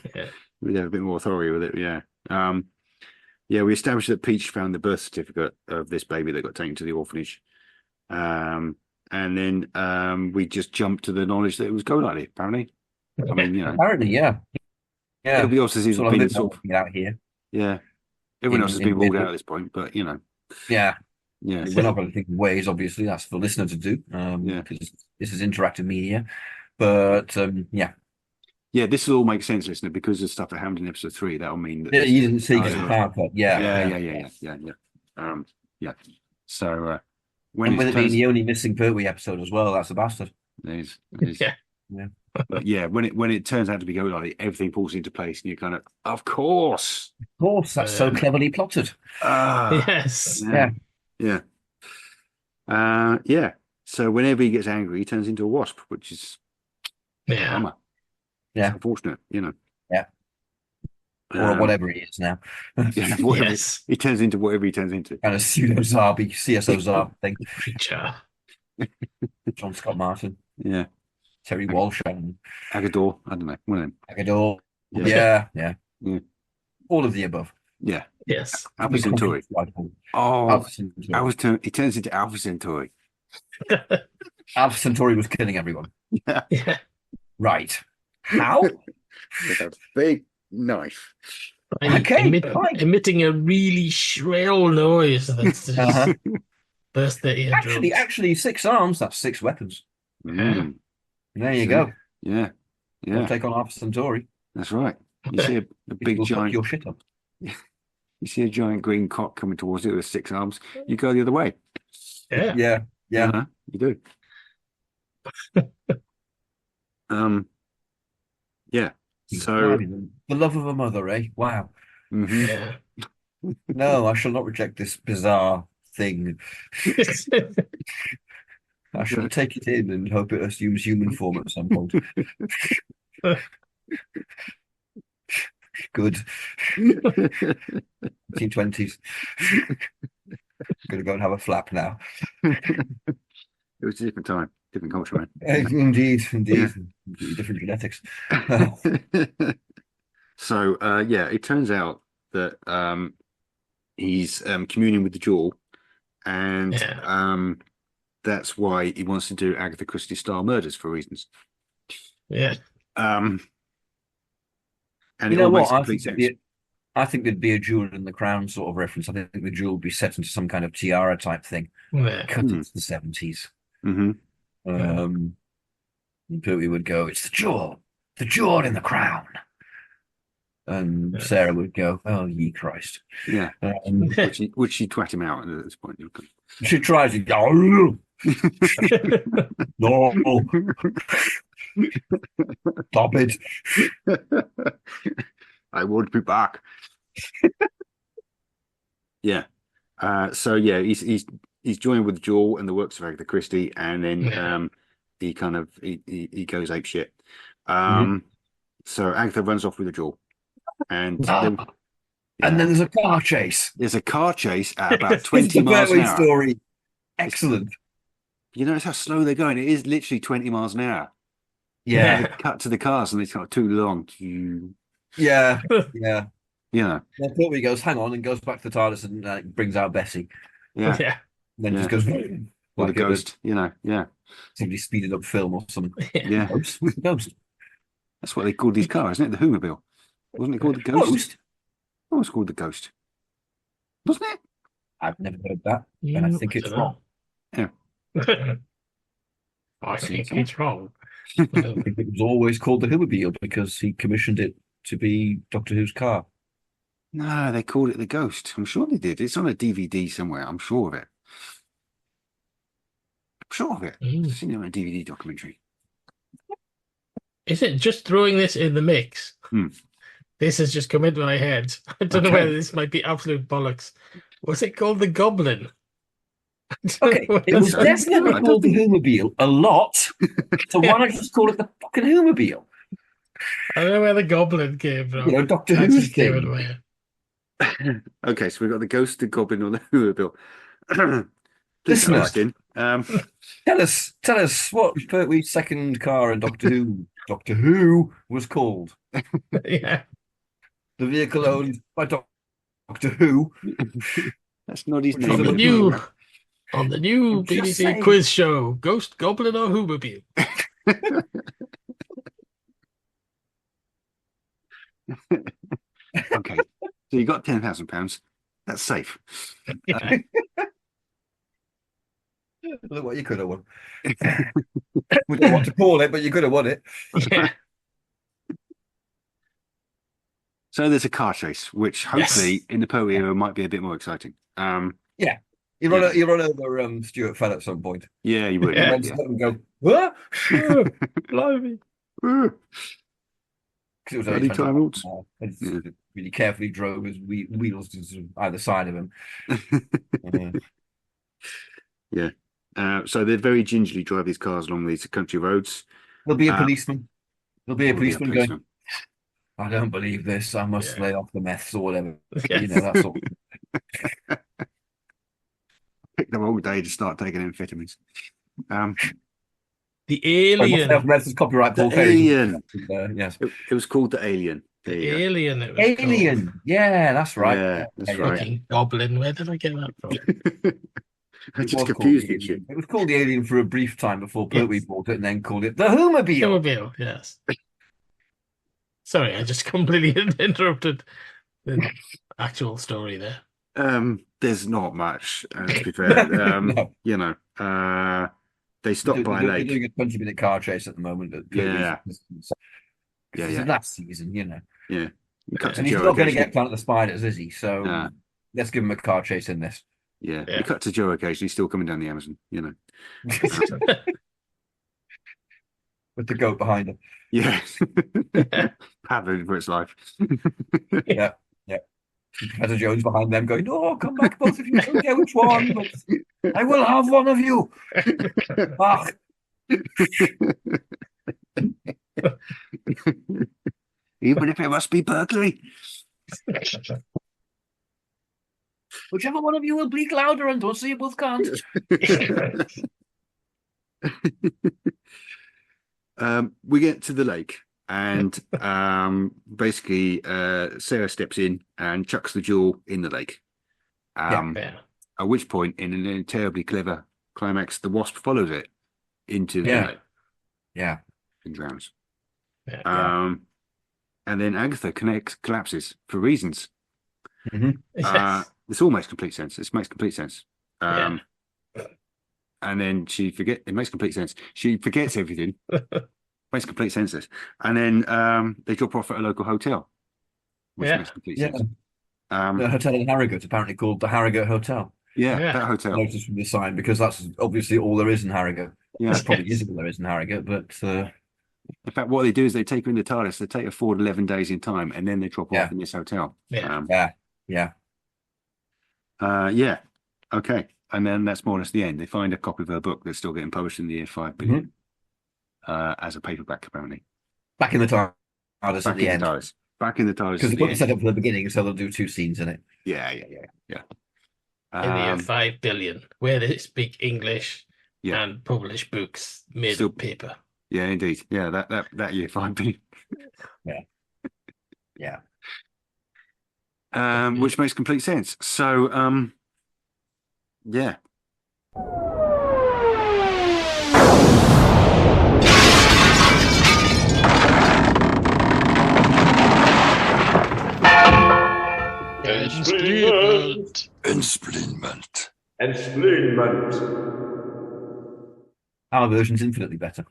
We have a bit more authority with it, yeah. We established that Peach found the birth certificate of this baby that got taken to the orphanage. And then we just jumped to the knowledge that it was Golightly, apparently. I mean, you know. Apparently, yeah. Everybody else has sort been of out here. Yeah. Everyone else has been ruled out at this point, but, you know. Yeah. Yeah. We're not going to think of ways, obviously. That's for the listener to do. Because this is interactive media. But, Yeah, this will all make sense, listener, because of stuff that happened in episode 3. That'll mean that you didn't see the power cut. Yeah. So when with it being the only missing Pertwee episode as well, that's a bastard. It is. Yeah. But yeah, when it turns out to be Golightly, everything falls into place, and you're kind of course, that's so cleverly plotted. Yes. Yeah. So whenever he gets angry, he turns into a wasp, which is bummer. Yeah, unfortunate, you know. Yeah. or whatever he is now. Yeah, whatever. He turns into whatever he turns into. And a pseudo Zarby, CSO Zarb thing. Creature. John Scott Martin. Yeah. Terry Walsh and Agador. I don't know. One of them. Agador. Yeah. Yeah. Yeah. All of the above. Yeah. Yes. Alpha Centauri. Oh, Alpha Centauri. he turns into Alpha Centauri. Alpha Centauri was killing everyone. Yeah. Right. How? With a big knife. Okay, emitting a really shrill noise that's just burst their eardrums. Actually, 6 arms, that's 6 weapons. Mm. There you go. Yeah. We'll take on Alpha Centauri. That's right. You see a big giant... your shit up. You see a giant green cock coming towards it with 6 arms, you go the other way. Yeah. Yeah. You do. Yeah. So the love of a mother, eh? Wow. Mm-hmm. Yeah. No, I shall not reject this bizarre thing. I shall take it in and hope it assumes human form at some point. Good. 1920s. Gonna go and have a flap now. It was a different time, different culture, man. Indeed. Yeah. Different genetics. So, it turns out that he's communing with the Jaw, and that's why he wants to do Agatha Christie style murders for reasons. Yeah. And you know what? I think there'd be a Jewel in the Crown sort of reference. I think the Jewel would be set into some kind of tiara type thing. Yeah. Cut into the 70s. Mm-hmm. Pertwee would go, "It's the Jewel in the Crown." And Sarah would go, "Oh, ye Christ." Yeah. Would she twat him out at this point? She tries to go, "No. Stop it." I won't be back. Yeah. He's joined with Jaw and the works of Agatha Christie, and then he goes ape shit. So Agatha runs off with the Jaw, and then there's a car chase. There's a car chase at about 20 miles an hour. Story. Excellent. You notice how slow they're going? It is literally 20 miles an hour. Yeah. They cut to the cars and it's got too long. Yeah. Yeah. Then Pertwee goes, "Hang on," and goes back to the TARDIS and brings out Bessie. Yeah. Yeah. And then just goes, or the ghost, Yeah. Somebody speeded up film or something. Yeah. Ghost. That's what they called these cars, isn't it? The Whomobile. Wasn't it called the Ghost? Oh, it's called the Ghost. Wasn't it? I've never heard that, and I think it's wrong. Yeah. I think it's wrong. I think it was always called the Whomobile because he commissioned it to be Doctor Who's car. No, they called it the Ghost. I'm sure they did. It's on a DVD somewhere. I'm sure of it. I've seen it on a DVD documentary. Is it just throwing this in the mix? This has just come into my head. I don't know whether this might be absolute bollocks. Was it called the Goblin? Okay, it was definitely called the Whomobile a lot. So why not just call it the fucking Whomobile? I don't know where the Goblin came from. You know, Doctor Who's thing. Okay, so we've got the Ghost, the Goblin, or the Whomobile. Listen, tell us what Pertwee's second car in Doctor Who was called. Yeah. The vehicle owned by Doctor Who. That's not his name. On the new BBC quiz show, Ghost, Goblin, or Whomobile? Okay, so you got £10,000. That's safe. Look what you could have won. We don't want to call it, but you could have won it. Yeah. So there's a car chase, which hopefully in the Pertwee era might be a bit more exciting. Yeah. You run over Stuart Fell at some point. Yeah, you would. And then go, what? Blimey. Because it was only Time outs. Really carefully drove his wheels to sort of either side of him. Yeah. So they very gingerly drive these cars along these country roads. There'll be a policeman. There'll be a policeman going, I don't believe this. I must lay off the meths or whatever. Yes. You know, that sort of Pick the wrong day to start taking amphetamines. The Alien. Meths is copyright The Paul Ferry. Alien. Yes. It was called The Alien. There you go. Alien. It was Alien. called. Yeah, that's right. Yeah, that's right. Fucking Goblin. Where did I get that from? I It just was confused called with you. It was called the Alien for a brief time before Pertwee Yes. bought it and then called it the Whomobile. Whomobile, yes. Sorry, I just completely interrupted the actual story there. There's not much, to be fair. No. You know, they stopped by a They're lake. doing a 20-minute car chase at the moment. At Yeah. It's Yeah. last season, you know. Yeah. We cut to And he's Joe not going to occasionally. get Planet of the Spiders, is he? So Nah. let's give him a car chase in this. Yeah. Yeah. We cut to Joe occasionally, still coming down the Amazon, you know. With the goat behind him. Yeah. Paddling for its life. Yeah. Professor Jones behind them going, "Oh, come back, both of you. I don't care which one, but I will have one of you." Ah, Even if it must be burglary. whichever one of you will bleak louder and don't say you both can't. We get to the lake, and basically Sarah steps in and chucks the jewel in the lake. Yeah. At which point, in a terribly clever climax, the Wasp follows it into the lake Yeah. and drowns. Yeah. And then Agatha collapses for reasons. Yes. This all makes complete sense. This makes complete sense. Yeah. And then it makes complete sense. She forgets everything. Makes complete sense. This. And then they drop off at a local hotel, which makes complete sense. The hotel in Harrogate, apparently called the Harrogate Hotel. Yeah, that hotel. Notice from the sign, because that's obviously all there is in Harrogate. Yeah, That probably is all there is in Harrogate, but in fact, what they do is they take her in the TARDIS, they take her forward 11 days in time, and then they drop off in this hotel. Yeah. Okay. And then that's more or less the end. They find a copy of her book that's still getting published in the year 5 billion as a paperback, apparently. Back in the TARDIS at the end. Back in the TARDIS. Because they put it set up for the beginning, so they'll do 2 scenes in it. Yeah. In the year 5 billion, where they speak English and publish books made of paper. Yeah, indeed. Yeah, that year 5 billion. Yeah. Which makes complete sense. So, yeah. Explainment. Our version's infinitely better.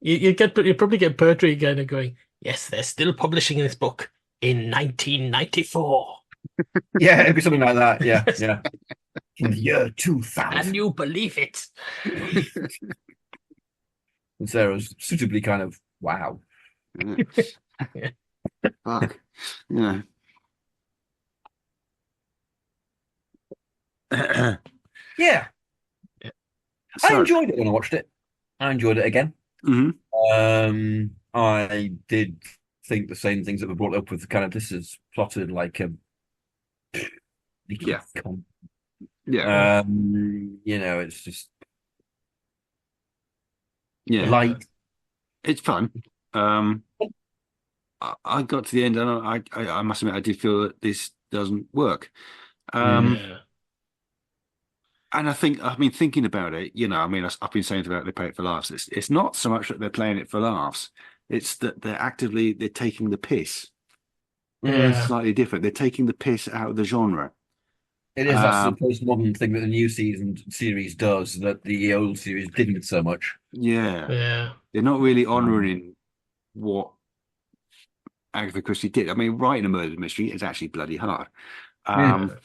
You probably get Pertwee kind of going, yes, they're still publishing this book in 1994. Yeah, it'd be something like that. Yeah. In the year 2000. Can you believe it? And Sarah's suitably kind of, wow. Fuck. Yeah. Yeah. I enjoyed it when I watched it. I enjoyed it again. I did think the same things that were brought up with kind of this is plotted like a it's just light. It's fun. I got to the end and I must admit I did feel that this doesn't work. And I think, thinking about it, I've been saying about they play it for laughs. It's not so much that they're playing it for laughs. It's that they're taking the piss. It's slightly different. They're taking the piss out of the genre. It is. That's the postmodern thing that the new series does that the old series didn't so much. Yeah. They're not really honouring what Agatha Christie did. Writing a murder mystery is actually bloody hard. And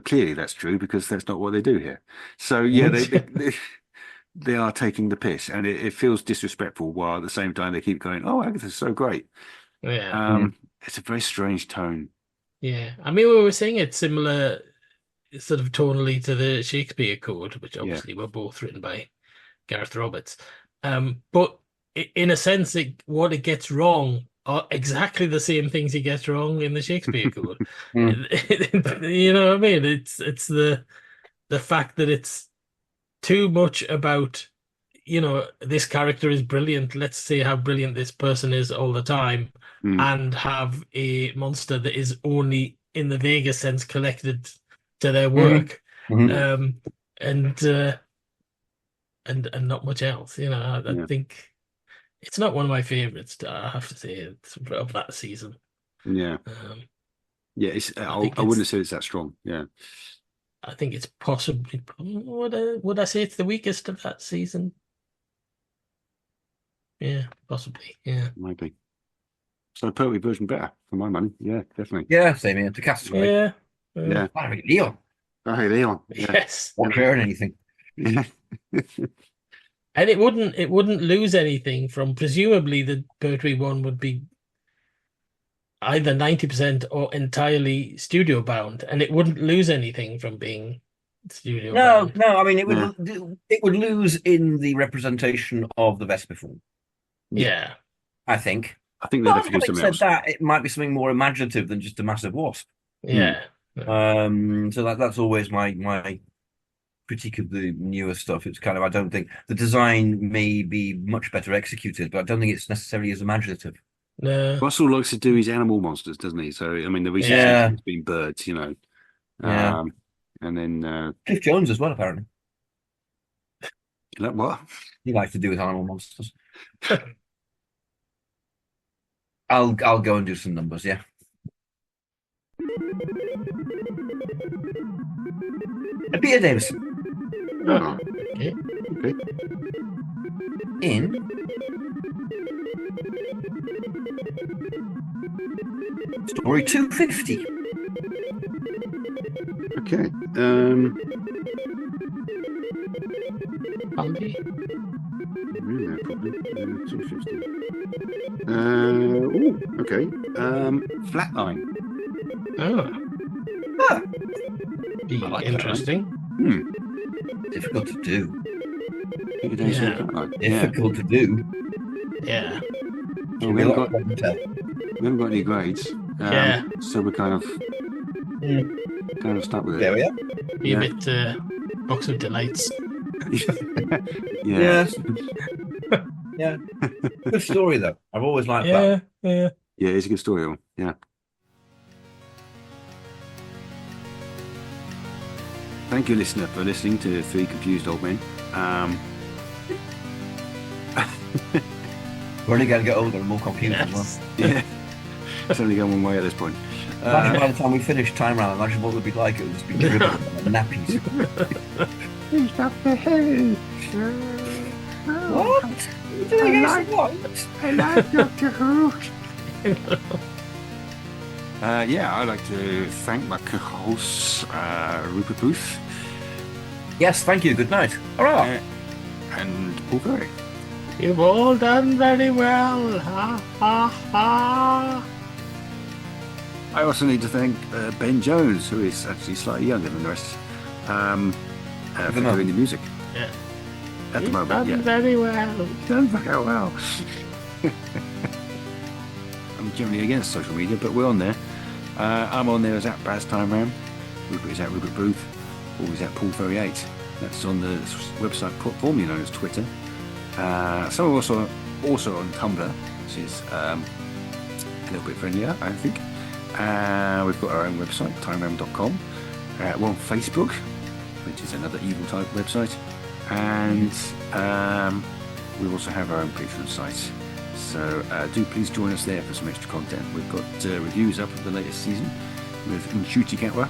clearly that's true because that's not what they do here. So they are taking the piss, and it feels disrespectful while at the same time they keep going, "Oh, Agatha's so great." It's a very strange tone. Yeah, we were saying it's similar, sort of tonally to the Shakespeare Code, which obviously were both written by Gareth Roberts. But in a sense, what it gets wrong are exactly the same things he gets wrong in the Shakespeare Code. You know what I mean? It's the fact that it's too much about, this character is brilliant. Let's see how brilliant this person is all the time, and have a monster that is only in the vaguest sense connected to their work, and not much else. I think it's not one of my favorites. I have to say, it's of that season. Yeah, It's I wouldn't say it's that strong. Yeah, I think it's possibly. Would I say it's the weakest of that season? Yeah, possibly. Yeah, maybe. So the Pertwee version better for my money. Yeah, definitely. Yeah, same here. To Castaway. Yeah. Barry Leon. Yeah. Yes. Not hearing anything. Yeah. And it wouldn't lose anything from, presumably the Pertwee one would be either 90% or entirely studio bound, and it wouldn't lose anything from being studio bound. No. I mean, it would lose in the representation of the Vesper form. Yeah, I think. They'd have to do something else. That, it might be something more imaginative than just a massive wasp. Yeah. So that's always my critique of the newer stuff. It's kind of, I don't think the design may be much better executed, but I don't think it's necessarily as imaginative. No. Russell likes to do his animal monsters, doesn't he? So I mean, the recent has been birds, and then Cliff Jones as well, apparently. What? He likes to do his animal monsters. I'll go and do some numbers, yeah. Peter Davison. Oh. Okay. In story 250. Okay. Andy? Yeah, probably. 250. Okay. Flatline. Oh. Be interesting. Difficult to do. Difficult to do. Yeah. Well, we haven't got any grades. So we're kind of stuck with it. There we are. Be a bit box of delights. Yeah. Yeah. Good story though. I've always liked that. Yeah. Yeah, it's a good story. Yeah. Thank you, listener, for listening to Three Confused Old Men. We're only going to get older and more confused as well. Yeah. It's only going one way at this point. Imagine by the time we finish Time Round, imagine what it would be like. It would just be driven nappies. What? You're doing what? I like Doctor Who. I'd like to thank my co-hosts, Rupert Booth. Yes, thank you. Good night. All right. And Paul Ferry. You've all done very well. Ha, ha, ha. I also need to thank Ben Jones, who is actually slightly younger than the rest, for doing the music. Yeah. At the moment, done very well. Done very well. I'm generally against social media, but we're on there. I'm on there as at Baz Time Ram. Rupert is at Rupert Booth. Paul is at Paul Ferry 8. That's on the website formerly known as Twitter. Some are also on Tumblr, which is a little bit friendlier, I think. We've got our own website, timeram.com. We're on Facebook, which is another evil type website. And we also have our own Patreon site. So do please join us there for some extra content. We've got reviews up of the latest season with Nchuti Katwa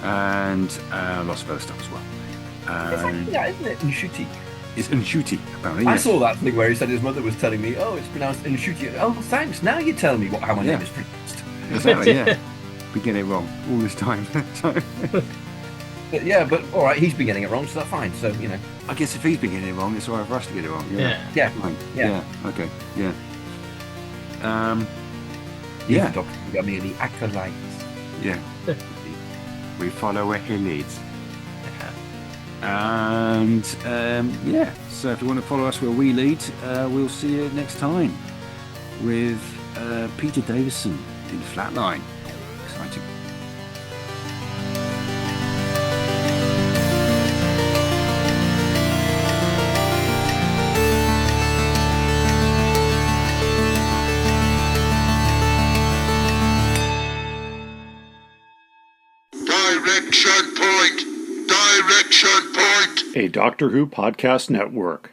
and lots of other stuff as well. Isn't it? Nchuti. It's Nchuti, apparently. I saw that thing where he said his mother was telling me, it's pronounced Nchuti. Oh, thanks. Now you're telling me how my name is pronounced. Exactly, yeah. We get it wrong all this time. But all right, he's been getting it wrong, so that's fine. So, I guess if he's been getting it wrong, it's all right for us to get it wrong. Yeah. Fine. Yeah. Okay. Yeah. I mean, the acolytes. Yeah. We follow where he leads. And yeah, so if you want to follow us where we lead, we'll see you next time with Peter Davison in Flatline. Exciting. Direction Point! Direction Point! A Doctor Who podcast network.